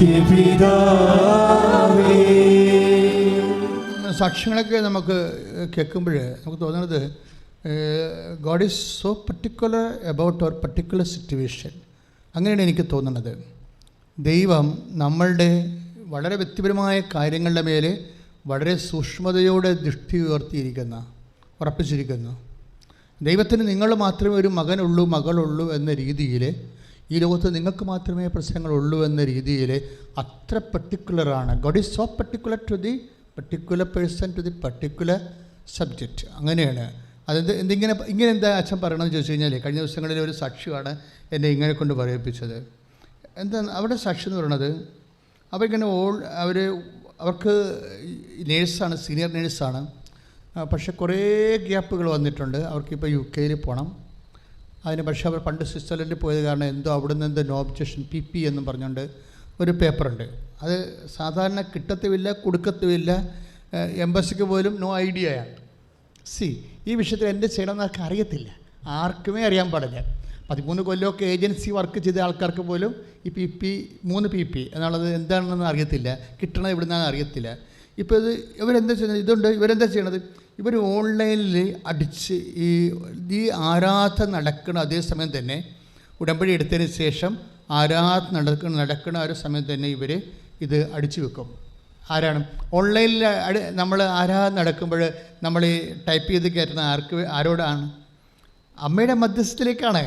നിത്യപിതാവേ. സാക്ഷ്യങ്ങളൊക്കെ നമുക്ക് കേൾക്കുമ്പോൾ നമുക്ക് തോന്നുന്നത് God is so particular about our particular situation. അങ്ങനെയാണ് എനിക്ക് തോന്നുന്നത്. ദൈവം നമ്മളുടെ വളരെ വ്യക്തിപരമായ കാര്യങ്ങളുടെ മേലെ വളരെ സൂക്ഷ്മതയോടെ ദൃഷ്ടി ഉറപ്പിച്ചിരിക്കുന്നു. ദൈവത്തിന് നിങ്ങൾ മാത്രമേ ഒരു മകനുള്ളൂ മകളുള്ളൂ എന്ന രീതിയിൽ, ഈ ലോകത്ത് നിങ്ങൾക്ക് മാത്രമേ പ്രശ്നങ്ങളുള്ളൂ എന്ന രീതിയിൽ അത്ര പർട്ടിക്കുലറാണ്. God is so particular to the particular person, to the particular subject. അങ്ങനെയാണ്. ഇങ്ങനെ എന്താ അച്ഛൻ പറയണമെന്ന് ചോദിച്ചു കഴിഞ്ഞാൽ, കഴിഞ്ഞ ദിവസങ്ങളിൽ ഒരു സാക്ഷിയാണ് എന്നെ ഇങ്ങനെ കൊണ്ട് പറയിപ്പിച്ചത്. എന്താ അവിടെ സാക്ഷി എന്ന് പറയണത്, അവരിങ്ങനെ അവർക്ക് നേഴ്സാണ്, സീനിയർ നേഴ്സാണ്. പക്ഷേ കുറേ ഗ്യാപ്പുകൾ വന്നിട്ടുണ്ട്. അവർക്കിപ്പോൾ UK പോകണം. അതിന് പക്ഷേ അവർ പണ്ട് സ്വിറ്റ്സർലൻഡിൽ പോയത് കാരണം എന്തോ അവിടെ നിന്ന് എന്തോ നോ ഒബ്ജക്ഷൻ PP എന്നും പറഞ്ഞുകൊണ്ട് ഒരു പേപ്പറുണ്ട്. അത് സാധാരണ കിട്ടത്തുമില്ല, കൊടുക്കത്തുമില്ല. എംബസിക്ക് പോലും നോ ഐഡിയയാണ്. ഈ വിഷയത്തിൽ എന്ത് ചെയ്യണമെന്ന് ആർക്കും അറിയത്തില്ല, ആർക്കുമേ അറിയാൻ പാടില്ല. 13 കൊല്ലമൊക്കെ ഏജൻസി വർക്ക് ചെയ്ത ആൾക്കാർക്ക് പോലും ഈ മൂന്ന് PP എന്നുള്ളത് എന്താണെന്ന് അറിയത്തില്ല, കിട്ടണത് എവിടുന്നാണെന്ന് അറിയത്തില്ല. ഇപ്പോൾ ഇവരെന്താ ചെയ്യുന്നത്, ഇവരെന്താ ചെയ്യണത്, ഇവർ ഓൺലൈനിൽ അടിച്ച് ഈ ആരാധന നടക്കുന്ന അതേസമയം തന്നെ ഉടമ്പടി എടുത്തതിന് ശേഷം ആരാധന നടക്കുന്ന ഒരു സമയം തന്നെ ഇവർ ഇത് അടിച്ചു വെക്കും. ആരാണ് ഓൺലൈനിൽ നമ്മൾ ആരാധന നടക്കുമ്പോൾ നമ്മൾ ഈ ടൈപ്പ് ചെയ്ത് കയറ്റുന്ന ആരോടാണ്? അമ്മയുടെ മധ്യസ്ഥത്തിലേക്കാണ്.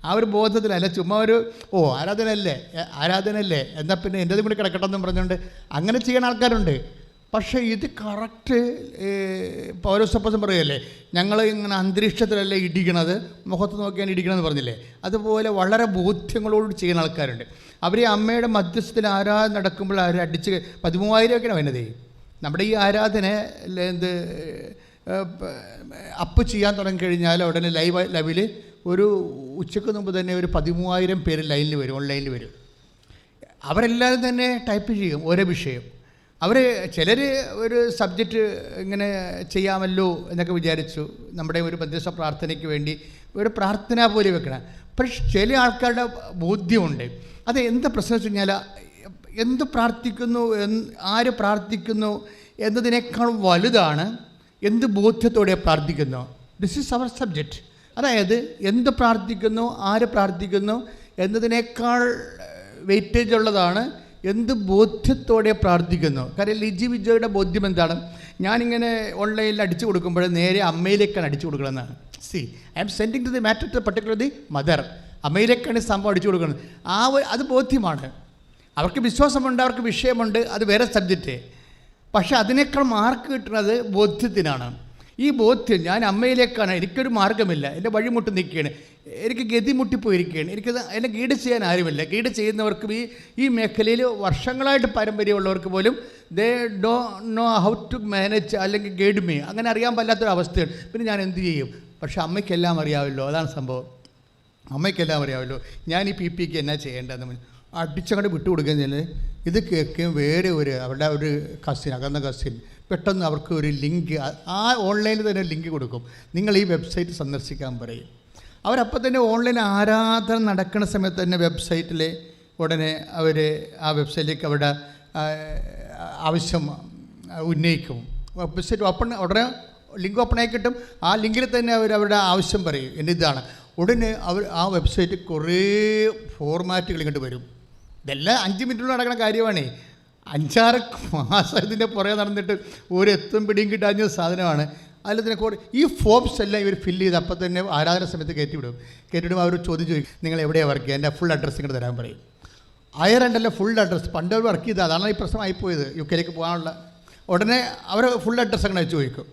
ആ ഒരു ബോധത്തിലല്ല, ചുമ്മാ ഒരു ആരാധനയല്ലേ എന്നാൽ പിന്നെ എൻ്റെ കൂടി കിടക്കട്ടെന്നും പറഞ്ഞുകൊണ്ട് അങ്ങനെ ചെയ്യുന്ന ആൾക്കാരുണ്ട്. പക്ഷേ ഇത് കറക്റ്റ് പൗരസപ്പസം പറയുകയല്ലേ, ഞങ്ങൾ ഇങ്ങനെ അന്തരീക്ഷത്തിലല്ലേ ഇടിക്കണത്, മുഖത്ത് നോക്കിയാണ് ഇടിക്കണമെന്ന് പറഞ്ഞില്ലേ, അതുപോലെ വളരെ ബോധ്യങ്ങളോട് ചെയ്യുന്ന ആൾക്കാരുണ്ട്. അവർ അമ്മയുടെ മധ്യസ്ഥത്തിൽ ആരാധന നടക്കുമ്പോൾ അവർ അടിച്ച് 13,000 വരുന്നത്. നമ്മുടെ ഈ ആരാധന അപ്പ് ചെയ്യാൻ തുടങ്ങിക്കഴിഞ്ഞാൽ ഉടനെ ലൈവിൽ ഒരു ഉച്ചയ്ക്ക് മുമ്പ് തന്നെ ഒരു 13,000 പേര് ലൈനിൽ വരും, ഓൺലൈനിൽ വരും. അവരെല്ലാവരും തന്നെ ടൈപ്പ് ചെയ്യും ഓരോ വിഷയം. ചിലർ ഒരു സബ്ജക്റ്റ് ഇങ്ങനെ ചെയ്യാമല്ലോ എന്നൊക്കെ വിചാരിച്ചു, നമ്മുടെ ഒരു മധ്യസ്ഥ പ്രാർത്ഥനയ്ക്ക് വേണ്ടി ഒരു പ്രാർത്ഥന പോലെ വെക്കണം. പക്ഷേ ചില ആൾക്കാരുടെ ബോധ്യമുണ്ട്. അത് എന്താ പ്രശ്നം വെച്ച് കഴിഞ്ഞാൽ, എന്ത് പ്രാർത്ഥിക്കുന്നു, ആര് പ്രാർത്ഥിക്കുന്നു എന്നതിനേക്കാൾ വലുതാണ് എന്ത് ബോധ്യത്തോടെ പ്രാർത്ഥിക്കുന്നു. This is our subject. അതായത് എന്ത് പ്രാർത്ഥിക്കുന്നു, ആര് പ്രാർത്ഥിക്കുന്നു എന്നതിനേക്കാൾ വെയിറ്റേജ് ഉള്ളതാണ് എന്ത് ബോധ്യത്തോടെ പ്രാർത്ഥിക്കുന്നു. കാരണം ലിജി വിജയുടെ ബോധ്യം എന്താണ്, ഞാനിങ്ങനെ ഓൺലൈനിൽ അടിച്ചു കൊടുക്കുമ്പോൾ നേരെ അമ്മയിലേക്കാണ് അടിച്ചു കൊടുക്കണമെന്നാണ്. I am sending to the matter to particularly mother. അമ്മയിലേക്കാണ് സംഭവം അടിച്ചു കൊടുക്കുന്നത്. അത് ബോധ്യമാണ്. അവർക്ക് വിശ്വാസമുണ്ട്, അവർക്ക് വിഷയമുണ്ട്, അത് വേറെ സബ്ജക്റ്റ്. പക്ഷേ അതിനേക്കാൾ മാർക്ക് കിട്ടുന്നത് ബോധ്യത്തിനാണ്. ഈ ബോധ്യം, ഞാൻ അമ്മയിലേക്കാണ്, എനിക്കൊരു മാർഗ്ഗമില്ല, എൻ്റെ വഴിമുട്ടി നിൽക്കുകയാണ്, എനിക്ക് ഗതിമുട്ടിപ്പോയിരിക്കുകയാണ്, എന്നെ ഗൈഡ് ചെയ്യാൻ ആരുമില്ല. ഗൈഡ് ചെയ്യുന്നവർക്കും ഈ മേഖലയിൽ വർഷങ്ങളായിട്ട് പാരമ്പര്യമുള്ളവർക്ക് പോലും ദേ ഡോ നോ ഹൗ ടു മാനേജ് അല്ലെങ്കിൽ ഗൈഡ് മീ, അങ്ങനെ അറിയാൻ പറ്റാത്തൊരവസ്ഥയാണ്. പിന്നെ ഞാൻ എന്ത് ചെയ്യും? പക്ഷേ അമ്മയ്ക്കെല്ലാം അറിയാമല്ലോ, അതാണ് സംഭവം. അമ്മയ്ക്കെല്ലാം അറിയാമല്ലോ, ഞാൻ ഈ PP എന്നാ ചെയ്യേണ്ടതെന്ന് അടിച്ചങ്ങോട്ട് വിട്ടുകൊടുക്കുന്നതിൽ ഇത് കേൾക്കുകയും വേറെ അവരുടെ ഒരു അകന്ന കസിൻ പെട്ടെന്ന് അവർക്ക് ഒരു ലിങ്ക്, ആ ഓൺലൈനിൽ തന്നെ ലിങ്ക് കൊടുക്കും, നിങ്ങൾ ഈ വെബ്സൈറ്റ് സന്ദർശിക്കാൻ പറയും. അവരപ്പം തന്നെ ഓൺലൈൻ ആരാധന നടക്കുന്ന സമയത്ത് തന്നെ വെബ്സൈറ്റിൽ ഉടനെ അവർ ആ വെബ്സൈറ്റിലേക്ക് അവരുടെ ആവശ്യം ഉന്നയിക്കും. വെബ്സൈറ്റ് ഉടനെ ലിങ്ക് ഓപ്പണായി കിട്ടും. ആ ലിങ്കിൽ തന്നെ അവരുടെ ആവശ്യം പറയും, എൻ്റെ ഇതാണ്. ഉടനെ ആ വെബ്സൈറ്റ് കുറേ ഫോർമാറ്റുകൾ ഇങ്ങോട്ട് വരും. ഇതെല്ലാം 5 മിനിറ്റിൽ നടക്കുന്ന കാര്യമാണേ. 5-6 മാസം ഇതിൻ്റെ പുറകെ നടന്നിട്ട് ഒരു എത്തും പിടിയും കിട്ടാഞ്ഞ സാധനമാണ്. അതിൽ തന്നെ ഈ ഫോംസ് എല്ലാം ഇവർ ഫില്ല് ചെയ്ത് അപ്പം തന്നെ ആരാധന സമയത്ത് കയറ്റിവിടും. അവർ ചോദിക്കും, നിങ്ങൾ എവിടെയാണ് വർക്ക് ചെയ്യുക, എൻ്റെ ഫുൾ അഡ്രസ്സ് ഇങ്ങോട്ട് തരാൻ പറയും. അയറണ്ടല്ല ഫുൾ അഡ്രസ്സ്. പണ്ട് അവർ വർക്ക് ചെയ്തത്, അതാണ് ഈ പ്രശ്നമായിപ്പോയത്. UK പോകാനുള്ള ഉടനെ അവർ ഫുൾ അഡ്രസ്സ് അങ്ങനെ അയച്ചു ചോദിക്കും.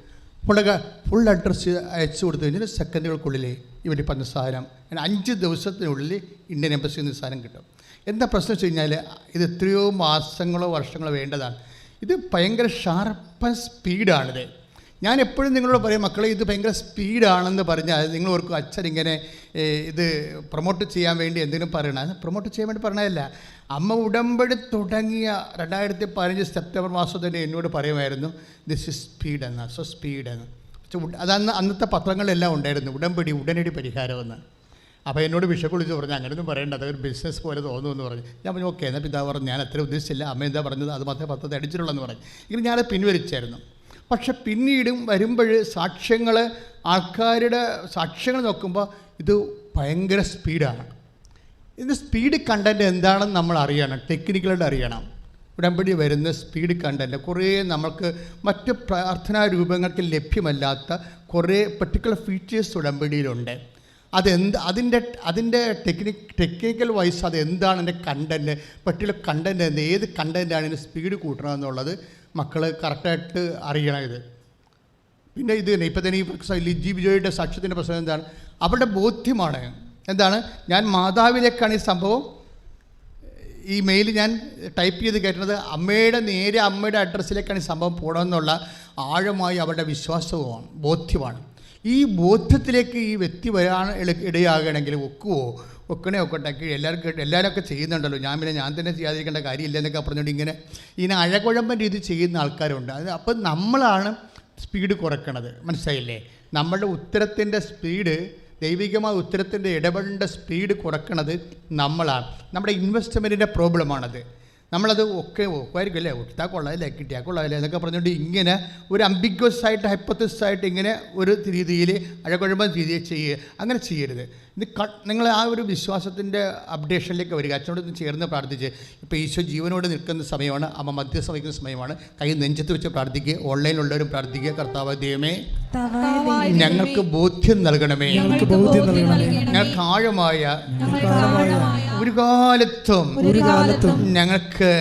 ഫുൾ അഡ്രസ്സ് അയച്ചു കൊടുത്തു കഴിഞ്ഞാൽ സെക്കൻഡുകൾക്കുള്ളിൽ ഇവർ പറഞ്ഞ സാധനം 5 ദിവസത്തിനുള്ളിൽ ഇന്ത്യൻ എംബസിയിൽ നിന്ന് സാധനം കിട്ടും. എന്താ പ്രശ്നം വെച്ച് കഴിഞ്ഞാൽ, ഇത് എത്രയോ മാസങ്ങളോ വർഷങ്ങളോ വേണ്ടതാണ്. ഇത് ഭയങ്കര ഷാർപ്പ് സ്പീഡാണിത്. ഞാൻ എപ്പോഴും നിങ്ങളോട് പറയും, മക്കളെ ഇത് ഭയങ്കര സ്പീഡാണെന്ന് പറഞ്ഞാൽ നിങ്ങൾ ഓർക്കും അച്ഛൻ ഇങ്ങനെ ഇത് പ്രൊമോട്ട് ചെയ്യാൻ വേണ്ടി എന്തെങ്കിലും പറയണം. അത് പ്രൊമോട്ട് ചെയ്യാൻ വേണ്ടി പറഞ്ഞതല്ല. അമ്മ ഉടമ്പടി തുടങ്ങിയ 2015 സെപ്റ്റംബർ മാസം തന്നെ എന്നോട് പറയുമായിരുന്നു, ദിസ് ഇസ് സ്പീഡ് എന്ന്. സ്പീഡ് എന്ന് അതന്ന് അന്നത്തെ പത്രങ്ങളിലെല്ലാം ഉണ്ടായിരുന്നു, ഉടമ്പടി ഉടനടി പരിഹാരമെന്ന്. അപ്പോൾ എന്നോട് ബിഷപ്പ് വിളിച്ച് പറഞ്ഞു അങ്ങനെയൊന്നും പറയേണ്ട, അതൊരു ബിസിനസ് പോലെ തോന്നുമെന്ന് പറഞ്ഞു. ഞാൻ പറഞ്ഞു ഓക്കെ. എന്നാൽ പിതാവ് പറഞ്ഞു ഞാൻ അത്ര ഉദ്ദേശിച്ചില്ല, അമ്മ എന്താ പറഞ്ഞത് അത് മാത്രമേ 10 അടിച്ചിട്ടുള്ളൂ പറഞ്ഞു. ഇങ്ങനെ ഞാനത് പിൻവലിച്ചായിരുന്നു. പക്ഷെ പിന്നീടും വരുമ്പോൾ സാക്ഷ്യങ്ങൾ, ആൾക്കാരുടെ സാക്ഷ്യങ്ങൾ നോക്കുമ്പോൾ ഇത് ഭയങ്കര സ്പീഡാണ്. ഇതിൻ്റെ സ്പീഡ് കണ്ടൻറ്റ് എന്താണെന്ന് നമ്മൾ അറിയണം, ടെക്നിക്കലായിട്ട് അറിയണം. ഉടമ്പടി വരുന്ന സ്പീഡ് കണ്ടൻറ്റ് കുറേ നമുക്ക് മറ്റ് പ്രാർത്ഥനാ രൂപങ്ങൾക്ക് ലഭ്യമല്ലാത്ത കുറേ പെർട്ടിക്കുലർ ഫീച്ചേഴ്സ് ഉടമ്പടിയിലുണ്ട്. അതിൻ്റെ ടെക്നിക്കൽ വൈസ് അതെന്താണ് എൻ്റെ കണ്ടൻറ്റ്, പെർട്ടിക്കുലർ കണ്ടൻറ്റ് എന്ത്, ഏത് കണ്ടൻറ്റാണ് ഇതിൻ്റെ സ്പീഡ് കൂട്ടണമെന്നുള്ളത് മക്കൾ കറക്റ്റായിട്ട് അറിയണം. ഇത് പിന്നെ ഇത് തന്നെ ഇപ്പം തന്നെ ഈ ലിജി ബിജോയുടെ സാക്ഷ്യത്തിൻ്റെ പ്രശ്നം എന്താണ്, അവരുടെ ബോധ്യമാണ്. എന്താണ്, ഞാൻ മാതാവിലേക്കാണ് ഈ സംഭവം, ഈ മെയിൽ ഞാൻ ടൈപ്പ് ചെയ്ത് കയറ്റുന്നത് അമ്മയുടെ അഡ്രസ്സിലേക്കാണ് ഈ സംഭവം പോകണമെന്നുള്ള ആഴമായി അവരുടെ വിശ്വാസവുമാണ്, ബോധ്യമാണ്. ഈ ബോധ്യത്തിലേക്ക് ഈ വ്യക്തി വരാൻ ഇടയാകണമെങ്കിൽ ഒക്കട്ടെ എല്ലാവരൊക്കെ ചെയ്യുന്നുണ്ടല്ലോ, ഞാൻ തന്നെ ചെയ്യാതിരിക്കേണ്ട കാര്യമില്ല എന്നൊക്കെ പറഞ്ഞുകൊണ്ട് ഇങ്ങനെ അഴകുഴമ്പൻ രീതി ചെയ്യുന്ന ആൾക്കാരുണ്ട്. അപ്പം നമ്മളാണ് സ്പീഡ് കുറയ്ക്കണത്, മനസ്സിലായില്ലേ? നമ്മളുടെ ഉത്തരത്തിൻ്റെ സ്പീഡ്, ദൈവികമായ ഉത്തരത്തിൻ്റെ ഇടപെടേണ്ട സ്പീഡ് കുറയ്ക്കണത് നമ്മളാണ്. നമ്മുടെ ഇൻവെസ്റ്റ്മെൻറ്റിൻ്റെ പ്രോബ്ലമാണത്. നമ്മളത് ആയിരിക്കും അല്ലേ, കിട്ടാൻ കൊള്ളാമല്ലേ, കിട്ടിയാൽ കൊള്ളാമല്ലേ എന്നൊക്കെ പറഞ്ഞുകൊണ്ട് ഇങ്ങനെ ഒരു അംബിഗ്വസ് ആയിട്ട് ഹൈപ്പത്തസായിട്ട് ഇങ്ങനെ ഒരു രീതിയിൽ അഴകുഴമ്പൻ രീതിയിൽ അങ്ങനെ ചെയ്യരുത്. ഇത് നിങ്ങൾ ആ ഒരു വിശ്വാസത്തിൻ്റെ അപ്ഡേഷനിലേക്ക് വരിക. അച്ഛനോട് ചേർന്ന് പ്രാർത്ഥിച്ച്, ഇപ്പോൾ ഈശോ ജീവനോട് നിൽക്കുന്ന സമയമാണ്, അമ്മ മധ്യസ്ഥ വഹിക്കുന്ന സമയമാണ്. കൈ നെഞ്ചത്ത് വെച്ച് പ്രാർത്ഥിക്കുക, ഓൺലൈനിലുള്ളവരും പ്രാർത്ഥിക്കുക. കർത്താവ് ദൈവമേ ഞങ്ങൾക്ക് ബോധ്യം നൽകണമേ, ഞങ്ങൾക്ക് ആഴമായ ഒരു കാലത്തും ഞങ്ങൾക്ക്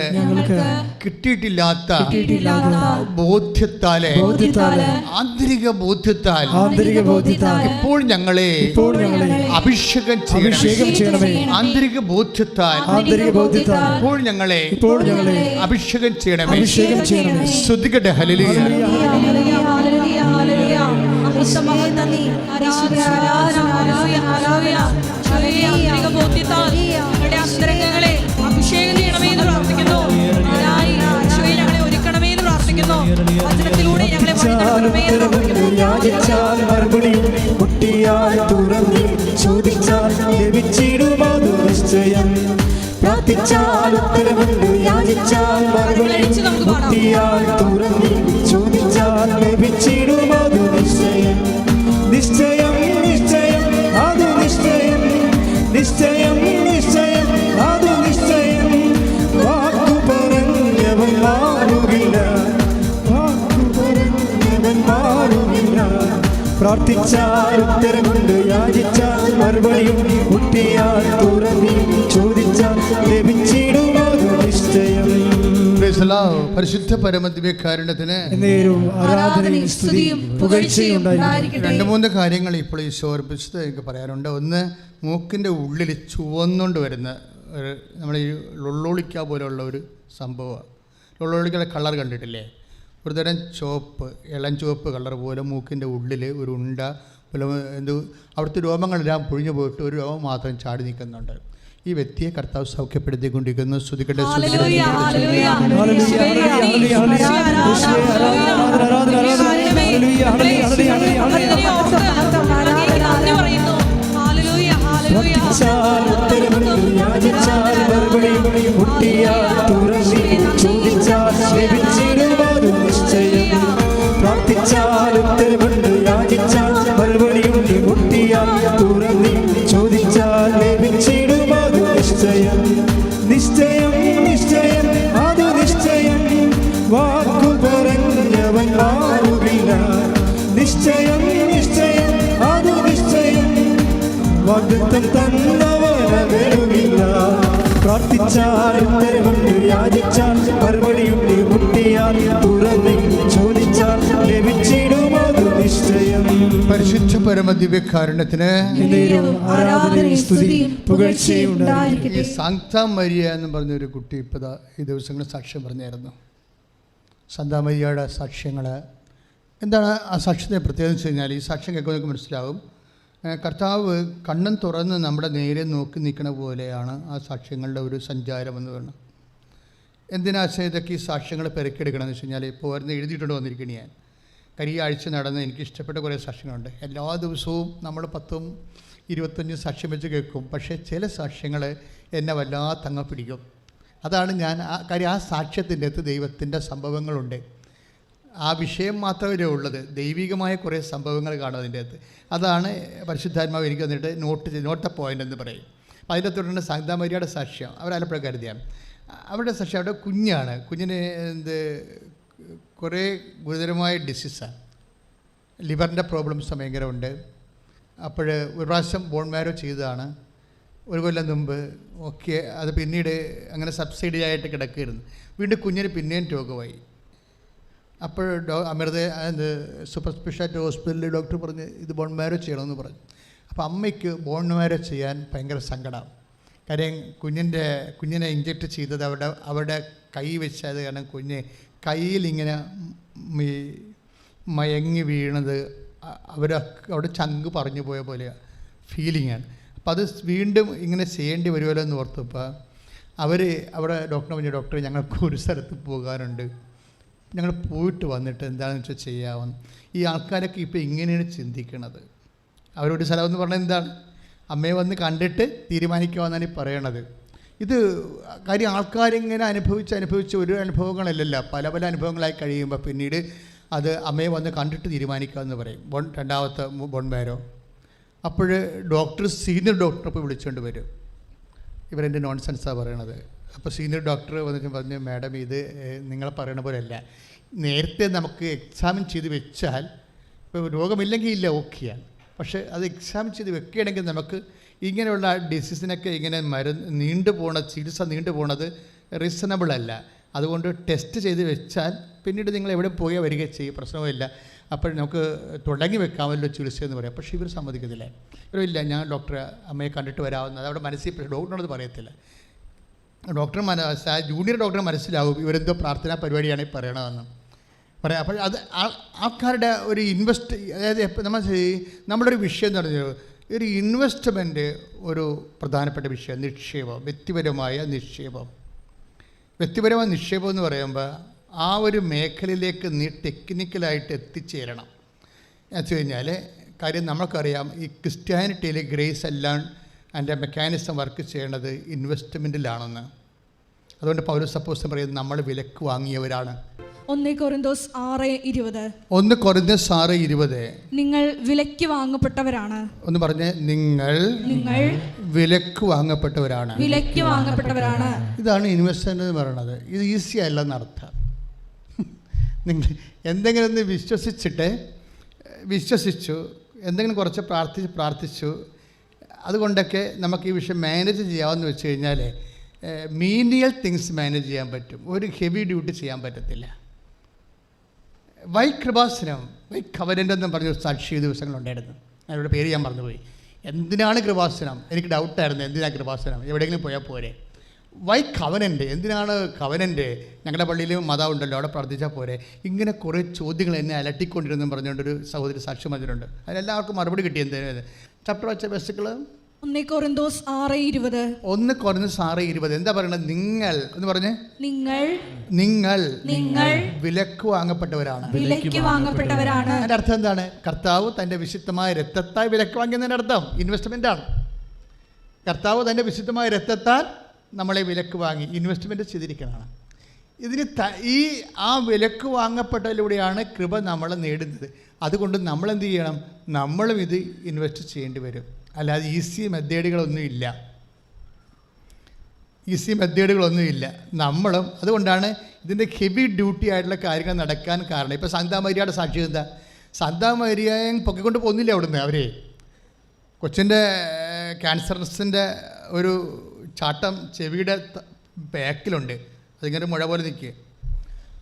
കിട്ടിയിട്ടില്ലാത്ത ബോധ്യത്താലെ, ആന്തരിക ബോധ്യത്താൽ ഇപ്പോൾ ഞങ്ങളെ അഭിഷേകം ചെയ്യണമേ. ആന്തരിക ബോധ്യത്താൽ ഇപ്പോൾ ഞങ്ങളെ അഭിഷേകം ചെയ്യണമേ. ശ്രദ്ധിക്കട്ടെ. ഹല്ലേലൂയ. അന്തരംഗങ്ങളെ അഭിഷേകം ചെയ്യണമേ എന്ന് പ്രാർത്ഥിക്കുന്നു. ഞങ്ങളെ ഒരുക്കണമേ എന്ന് പ്രാർത്ഥിക്കുന്നു. വചനത്തിലൂടെ ഞങ്ങളെ നിശ്ചയം നിശ്ചയം അത് നിശ്ചയം, നിശ്ചയം നിശ്ചയം അത് നിശ്ചയം. വാക്കു പറഞ്ഞവൻ മാറുകില്ല, വാക്കു പറഞ്ഞവൻ മാറുകില്ല. പ്രാർത്ഥിച്ചാൽ ഉത്തരമുണ്ട്, യാചിച്ചാൽ മറുപടിയും, മുട്ടിയാൽ തുറന്നി, ചോദിച്ചാൽ ലഭിച്ചിടും അത് നിശ്ചയം. പരിശുദ്ധ പരമദിവ്യകാരുണ്യത്തിന് ആരാധനയും സ്തുതിയും പുകഴ്ചയും ഉണ്ടായിരിക്കട്ടെ. 2-3 കാര്യങ്ങൾ ഇപ്പോൾ ഈശോ ഓർപ്പിച്ചത് എനിക്ക് പറയാനുണ്ട്. ഒന്ന്, മൂക്കിൻ്റെ ഉള്ളിൽ ചുവന്നുകൊണ്ട് വരുന്ന ഒരു, നമ്മൾ ഈ ലൊള്ളോളിക്ക പോലെയുള്ള ഒരു സംഭവമാണ്. ലൊള്ളോളിക്കയുടെ കളർ കണ്ടിട്ടില്ലേ? ഒരു തരം ചുവപ്പ്, ഇളം ചുവപ്പ് കളർ പോലെ മൂക്കിൻ്റെ ഉള്ളിൽ ഒരു ഉണ്ട പോലെ അവിടുത്തെ രോമങ്ങളെല്ലാം പൊഴിഞ്ഞു പോയിട്ട് ഒരു രോമം മാത്രം ചാടി നിൽക്കുന്നുണ്ട്. ഈ വ്യക്തിയെ കർത്താവ് സൗഖ്യപ്പെടുത്തിക്കൊണ്ടിരിക്കുന്നു. സ്തുതിക്കട്ടെ. നിശ്ചയം നിശ്ചയം അത് നിശ്ചയം. വാക്കു പറഞ്ഞവൻ മാറുകില്ല, നിശ്ചയം നിശ്ചയം അത് നിശ്ചയം. വാഗ്ദത്തം തന്നവരവരുമില്ല. പ്രാർത്ഥിച്ചാൽ ഉത്തരമുണ്ട്, യാചിച്ചാൽ മറുപടിയുണ്ട്, മുട്ടിയാൽ തുറന്ന്, ചോദിച്ചാൽ ലഭിച്ചിടും അത് നിശ്ചയം. പരിശുദ്ധ പരമദിവ്യകാരുണ്യത്തിന് ആരാധനയും സ്തുതിയും പുകഴ്ചയും ഉണ്ടായിരിക്കട്ടെ. ഈ സാന്താ മരിയ എന്ന് പറഞ്ഞൊരു കുട്ടി ഇപ്പോൾ ഈ ദിവസങ്ങളിൽ സാക്ഷ്യം പറഞ്ഞായിരുന്നു. സാന്താ മരിയയുടെ സാക്ഷ്യങ്ങൾ എന്താണ്? ആ സാക്ഷ്യത്തെ പ്രത്യേകത വെച്ച് കഴിഞ്ഞാൽ, ഈ സാക്ഷ്യം കേൾക്കുമ്പോൾ നമുക്ക് മനസ്സിലാവും, കർത്താവ് കണ്ണും തുറന്ന് നമ്മുടെ നേരെ നോക്കി നിൽക്കണ പോലെയാണ് ആ സാക്ഷ്യങ്ങളുടെ ഒരു സഞ്ചാരം എന്ന് പറയുന്നത്. എന്തിനാശം ഇതൊക്കെ ഈ സാക്ഷ്യങ്ങൾ പെരുക്കെടുക്കണമെന്ന് വെച്ച് കഴിഞ്ഞാൽ, ഇപ്പോൾ വരുന്ന എഴുതിയിട്ടുണ്ട് വന്നിരിക്കണേ. ഞാൻ കരിയാഴ്ച നടന്ന് എനിക്ക് ഇഷ്ടപ്പെട്ട കുറേ സാക്ഷ്യങ്ങളുണ്ട്. എല്ലാ ദിവസവും നമ്മൾ 10 25 സാക്ഷ്യം വെച്ച് കേൾക്കും. പക്ഷേ ചില സാക്ഷ്യങ്ങൾ എന്നെ വല്ലാത്തങ്ങ പിടിക്കും. അതാണ് ഞാൻ കാര്യം, ആ സാക്ഷ്യത്തിൻ്റെ അകത്ത് ദൈവത്തിൻ്റെ സംഭവങ്ങളുണ്ട്. ആ വിഷയം മാത്രമേ ഉള്ളത്, ദൈവികമായ കുറേ സംഭവങ്ങൾ കാണും അതിൻ്റെ അകത്ത്. അതാണ് പരിശുദ്ധാത്മാവ് എനിക്ക് വന്നിട്ട് നോട്ട് പോയിൻ്റ് എന്ന് പറയും. അപ്പോൾ അതിൻ്റെ തുടർന്ന് സാന്താ മരിയയുടെ സാക്ഷ്യം, അവർ ആലപ്പുഴക്കാരുതിയാണ്. അവരുടെ സാക്ഷ്യം, അവരുടെ കുഞ്ഞിന് കുറേ ഗുരുതരമായ ഡിസീസാണ്, ലിവറിൻ്റെ പ്രോബ്ലംസ് ഭയങ്കരമുണ്ട്. അപ്പോൾ ഒരു പ്രാവശ്യം ബോൺ മാരോ ചെയ്തതാണ് 1 കൊല്ലം മുമ്പ്. ഓക്കെ, അത് പിന്നീട് അങ്ങനെ സബ്സിഡി ആയിട്ട് കിടക്കുകയായിരുന്നു. വീണ്ടും കുഞ്ഞിന് പിന്നെയും രോഗമായി. അപ്പോൾ സൂപ്പർ സ്പെഷ്യാലിറ്റി ഹോസ്പിറ്റലിൽ ഡോക്ടർ പറഞ്ഞ് ഇത് ബോൺ മാരോ ചെയ്യണമെന്ന് പറഞ്ഞു. അപ്പോൾ അമ്മയ്ക്ക് ബോൺ മാരോ ചെയ്യാൻ ഭയങ്കര സങ്കടം. കാര്യം കുഞ്ഞിനെ ഇഞ്ചക്ട് ചെയ്തത് അവരുടെ കൈ വെച്ചത് കാരണം കുഞ്ഞ് കയ്യിലിങ്ങനെ മയങ്ങി വീണത് അവിടെ ചങ്ക് പറഞ്ഞു പോയ പോലെ ഫീലിങ്ങാണ്. അപ്പം അത് വീണ്ടും ഇങ്ങനെ ചെയ്യേണ്ടി വരുമല്ലോ എന്ന് ഓർത്തപ്പോൾ അവിടെ ഡോക്ടറെ പറഞ്ഞു, ഡോക്ടറെ ഞങ്ങൾക്ക് ഒരു സ്ഥലത്ത് പോകാനുണ്ട്, ഞങ്ങൾ പോയിട്ട് വന്നിട്ട് എന്താണെന്ന് വെച്ചാൽ ചെയ്യാമെന്ന്. ഈ ആൾക്കാരൊക്കെ ഇപ്പോൾ ഇങ്ങനെയാണ് ചിന്തിക്കണത്. അവരോട് സ്ഥലം എന്ന് പറഞ്ഞാൽ എന്താണ്, അമ്മയെ വന്ന് കണ്ടിട്ട് തീരുമാനിക്കാമെന്നാണ് ഈ പറയണത്. ഇത് കാര്യം ആൾക്കാരിങ്ങനെ അനുഭവിച്ച് ഒരു അനുഭവങ്ങളല്ലല്ലോ, പല പല അനുഭവങ്ങളായി കഴിയുമ്പോൾ പിന്നീട് അത് അമ്മയെ വന്ന് കണ്ടിട്ട് തീരുമാനിക്കാമെന്ന് പറയും. രണ്ടാമത്തെ ബോൺ മാരോ. അപ്പോൾ സീനിയർ ഡോക്ടറെ ഇപ്പോൾ വിളിച്ചുകൊണ്ട് വരും. ഇവരെൻ്റെ നോൺസെൻസാണ് പറയണത്. അപ്പോൾ സീനിയർ ഡോക്ടർ വന്നിട്ട് പറഞ്ഞു, മാഡം ഇത് നിങ്ങൾ പറയണ പോലെയല്ല, നേരത്തെ നമുക്ക് എക്സാമിൻ ചെയ്ത് വെച്ചാൽ ഇപ്പോൾ രോഗമില്ലെങ്കിൽ ഇല്ല, ഓക്കെയാണ്. പക്ഷേ അത് എക്സാമിൻ ചെയ്ത് വെക്കുകയാണെങ്കിൽ നമുക്ക് ഇങ്ങനെയുള്ള ഡിസീസിനൊക്കെ ഇങ്ങനെ ചികിത്സ നീണ്ടു പോണത് റീസണബിൾ അല്ല. അതുകൊണ്ട് ടെസ്റ്റ് ചെയ്ത് വെച്ചാൽ പിന്നീട് നിങ്ങൾ എവിടെ പോയാൽ വരിക ചെയ്യും, പ്രശ്നമില്ല. അപ്പോൾ നമുക്ക് തുടങ്ങി വെക്കാമല്ലോ ചികിത്സ എന്ന് പറയാം. പക്ഷേ ഇവർ സമ്മതിക്കത്തില്ല. ഇവരില്ല, ഞാൻ ഡോക്ടറെ അമ്മയെ കണ്ടിട്ട് വരാവുന്നത് അവിടെ മനസ്സിൽ ഡോക്ടറിനോട് പറയത്തില്ല. ജൂനിയർ ഡോക്ടറെ മനസ്സിലാവും ഇവരെന്തോ പ്രാർത്ഥനാ പരിപാടിയാണ് ഈ പറയണതെന്ന് പറയാം. അപ്പോൾ അത് ആൾക്കാരുടെ ഒരു അതായത് നമ്മളൊരു വിഷയം എന്ന് പറഞ്ഞാൽ ഒരു ഇൻവെസ്റ്റ്മെൻറ്റ് ഒരു പ്രധാനപ്പെട്ട വിഷയം, നിക്ഷേപം, വ്യക്തിപരമായ നിക്ഷേപം എന്ന് പറയുമ്പോൾ ആ ഒരു മേഖലയിലേക്ക് നീ ടെക്നിക്കലായിട്ട് എത്തിച്ചേരണം. എന്ന് വെച്ച് കഴിഞ്ഞാൽ കാര്യം നമുക്കറിയാം, ഈ ക്രിസ്ത്യാനിറ്റിയിൽ ഗ്രേസ് എല്ലാം അതിൻ്റെ മെക്കാനിസം വർക്ക് ചെയ്യണത് ഇൻവെസ്റ്റ്മെൻറ്റിലാണെന്ന്. അതുകൊണ്ട് പൗലോസ് അപ്പോസ്തലൻ പറയുന്നത് നമ്മൾ വിലക്ക് വാങ്ങിയവരാണ്. 1 കൊരിന്തോസ് 6:20. 1 കൊരിന്തോസ് 6:20. നിങ്ങൾ വിലക്ക് വാങ്ങപ്പെട്ടവരാണ്. ഒന്ന് പറഞ്ഞേ, നിങ്ങൾ വിലക്ക് വാങ്ങപ്പെട്ടവരാണ്. ഇതാണ് ഇൻവെസ്റ്റ്മെന്റ് എന്ന് പറയുന്നത്. ഇത് ഈസി അല്ലെന്ന് അർത്ഥം. നിങ്ങൾ എന്തെങ്കിലും ഒന്ന് വിശ്വസിച്ചു എന്തെങ്കിലും കുറച്ച് പ്രാർത്ഥിച്ചു അതുകൊണ്ടൊക്കെ നമുക്ക് ഈ വിഷയം മാനേജ് ചെയ്യാമെന്ന് വെച്ച് കഴിഞ്ഞാൽ മീനിയൽ തിങ്സ് മാനേജ് ചെയ്യാൻ പറ്റും, ഒരു ഹെവി ഡ്യൂട്ടി ചെയ്യാൻ പറ്റത്തില്ല. കൃപാസനം കവനൻ്റ് എന്ന് പറഞ്ഞൊരു സാക്ഷി ദിവസങ്ങളുണ്ടായിരുന്നു. അവരുടെ പേര് ഞാൻ മറന്നുപോയി. എന്തിനാണ് കൃപാസനം? എനിക്ക് ഡൗട്ടായിരുന്നു, എന്തിനാണ് കൃപാസനം, എവിടെയെങ്കിലും പോയാൽ പോരെ. കവനൻ്റ്, എന്തിനാണ് കവനൻ്റ്? ഞങ്ങളുടെ പള്ളിയിൽ മതം ഉണ്ടല്ലോ, അവിടെ പ്രാർത്ഥിച്ചാൽ പോരെ. ഇങ്ങനെ കുറേ ചോദ്യങ്ങൾ എന്നെ അലട്ടിക്കൊണ്ടിരുന്നു പറഞ്ഞുകൊണ്ടൊരു സഹോദരി സാക്ഷി മതിലുണ്ട്. അതിലെല്ലാവർക്കും മറുപടി കിട്ടി. എന്തിനാണ് ചാപ്റ്റർ വെച്ച ബസ്സുകൾ 1 കൊരിന്തോസ് 6:20. 1 കൊരിന്തോസ് 6:20. എന്താ പറയണത്? നിങ്ങൾ എന്ന് പറഞ്ഞേ, നിങ്ങൾ വിലക്ക് വാങ്ങപ്പെട്ടവരാണ്. അതിൻ്റെ അർത്ഥം എന്താണ്? കർത്താവ് തൻ്റെ വിശുദ്ധമായ രക്തത്താൽ വിലക്ക് വാങ്ങിയതിൻ്റെ അർത്ഥം ഇൻവെസ്റ്റ്മെൻ്റ് ആണ്. കർത്താവ് തൻ്റെ വിശുദ്ധമായ രക്തത്താൽ നമ്മളെ വിലക്ക് വാങ്ങി ഇൻവെസ്റ്റ്മെൻറ്റ് ചെയ്തിരിക്കുന്നതാണ്. ആ വിലക്ക് വാങ്ങപ്പെട്ടതിലൂടെയാണ് കൃപ നമ്മൾ നേടുന്നത്. അതുകൊണ്ട് നമ്മളെന്ത് ചെയ്യണം? നമ്മളും ഇത് ഇൻവെസ്റ്റ് ചെയ്യേണ്ടി വരും. അല്ലാതെ ഈസി മെത്തേഡുകളൊന്നുമില്ല. നമ്മളും അതുകൊണ്ടാണ് ഇതിൻ്റെ ഹെവി ഡ്യൂട്ടി ആയിട്ടുള്ള കാര്യങ്ങൾ നടക്കാൻ കാരണം. ഇപ്പോൾ സാന്താ മരിയയുടെ സാക്ഷി എന്താ? സാന്താ മരിയയെ പൊക്കിക്കൊണ്ട് പോകുന്നില്ല അവിടുന്ന്. അവർ കൊച്ചിൻ്റെ ക്യാൻസർസിൻ്റെ ഒരു ചാട്ടം ചെവിയുടെ ബാക്കിലുണ്ട്, അതിങ്ങനെ മുഴ പോലെ നിൽക്കുക.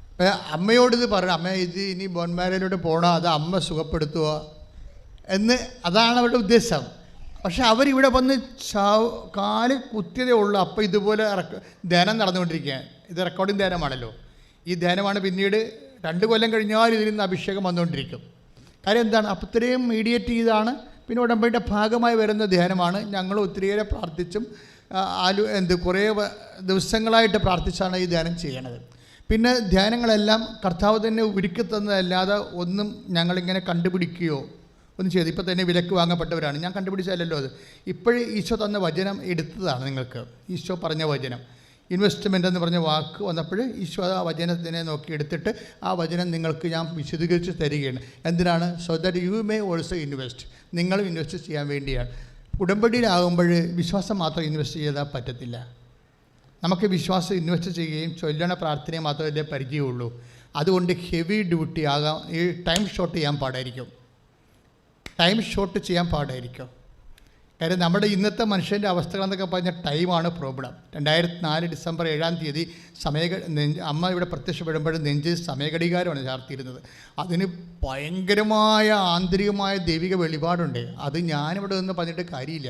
അപ്പം അമ്മയോട് ഇത് പറയണം, അമ്മ ഇത് ഇനി ബോൺ മാരോയിലോട്ട് പോകണോ അത് അമ്മ സുഖപ്പെടുത്തുക എന്ന്, അതാണ് അവരുടെ ഉദ്ദേശം. പക്ഷെ അവരിവിടെ വന്ന് കാല് കുത്തിയതേ ഉള്ളൂ. അപ്പോൾ ഇതുപോലെ ധ്യാനം നടന്നുകൊണ്ടിരിക്കുകയാണ്. ഇത് റെക്കോർഡിംഗ് ധ്യാനമാണല്ലോ. ഈ ധ്യാനമാണ് പിന്നീട് 2 കൊല്ലം കഴിഞ്ഞാൽ ഇതിൽ നിന്ന് അഭിഷേകം വന്നുകൊണ്ടിരിക്കും. കാര്യം എന്താണ്? അപ്പോൾ ഇത്രയും മീഡിയേറ്റ് ചെയ്താണ്, പിന്നെ ഉടമ്പടിയുടെ ഭാഗമായി വരുന്ന ധ്യാനമാണ്. ഞങ്ങൾ ഒത്തിരിയേറെ പ്രാർത്ഥിച്ചും കുറേ ദിവസങ്ങളായിട്ട് പ്രാർത്ഥിച്ചാണ് ഈ ധ്യാനം ചെയ്യണത്. പിന്നെ ധ്യാനങ്ങളെല്ലാം കർത്താവ് തന്നെ ഒരുക്കി തന്നതല്ലാതെ ഒന്നും ഞങ്ങളിങ്ങനെ കണ്ടുപിടിക്കുകയോ ഒന്നും ചെയ്ത് ഇപ്പോൾ തന്നെ വിലക്ക് വാങ്ങപ്പെട്ടവരാണ്. ഞാൻ കണ്ടുപിടിച്ചാലല്ലോ അത്. ഇപ്പോഴും ഈശോ തന്ന വചനം എടുത്തതാണ് നിങ്ങൾക്ക്. ഈശോ പറഞ്ഞ വചനം ഇൻവെസ്റ്റ്മെൻ്റ് എന്ന് പറഞ്ഞ വാക്ക് വന്നപ്പോൾ ഈശോ ആ വചനത്തിനെ നോക്കി എടുത്തിട്ട് ആ വചനം നിങ്ങൾക്ക് ഞാൻ വിശദീകരിച്ച് തരികയാണ്. എന്തിനാണ്? So that you may also invest. നിങ്ങളും ഇൻവെസ്റ്റ് ചെയ്യാൻ വേണ്ടിയാണ്. ഉടമ്പടിയിലാകുമ്പോൾ വിശ്വാസം മാത്രം ഇൻവെസ്റ്റ് ചെയ്താൽ പറ്റത്തില്ല. നമുക്ക് വിശ്വാസം ഇൻവെസ്റ്റ് ചെയ്യുകയും ചൊല്ലണ പ്രാർത്ഥനയെ മാത്രമല്ലേ പരിചയമുള്ളൂ. അതുകൊണ്ട് ഹെവി ഡ്യൂട്ടി ആകാം. ഈ ടൈം ഷോട്ട് ചെയ്യാൻ പാടായിരിക്കും. കാര്യം നമ്മുടെ ഇന്നത്തെ മനുഷ്യൻ്റെ അവസ്ഥകളെന്നൊക്കെ പറഞ്ഞാൽ ടൈമാണ് പ്രോബ്ലം. 2004 ഡിസംബർ 7-ാം തീയതി അമ്മ ഇവിടെ പ്രത്യക്ഷപ്പെടുമ്പോഴും നെഞ്ച് സമയഘടികാരമാണ് ചാർത്തിയിരുന്നത്. അതിന് ഭയങ്കരമായ ആന്തരികമായ ദൈവിക വെളിപാടുണ്ട്. അത് ഞാനിവിടെ നിന്ന് പറഞ്ഞിട്ട് കാര്യമില്ല.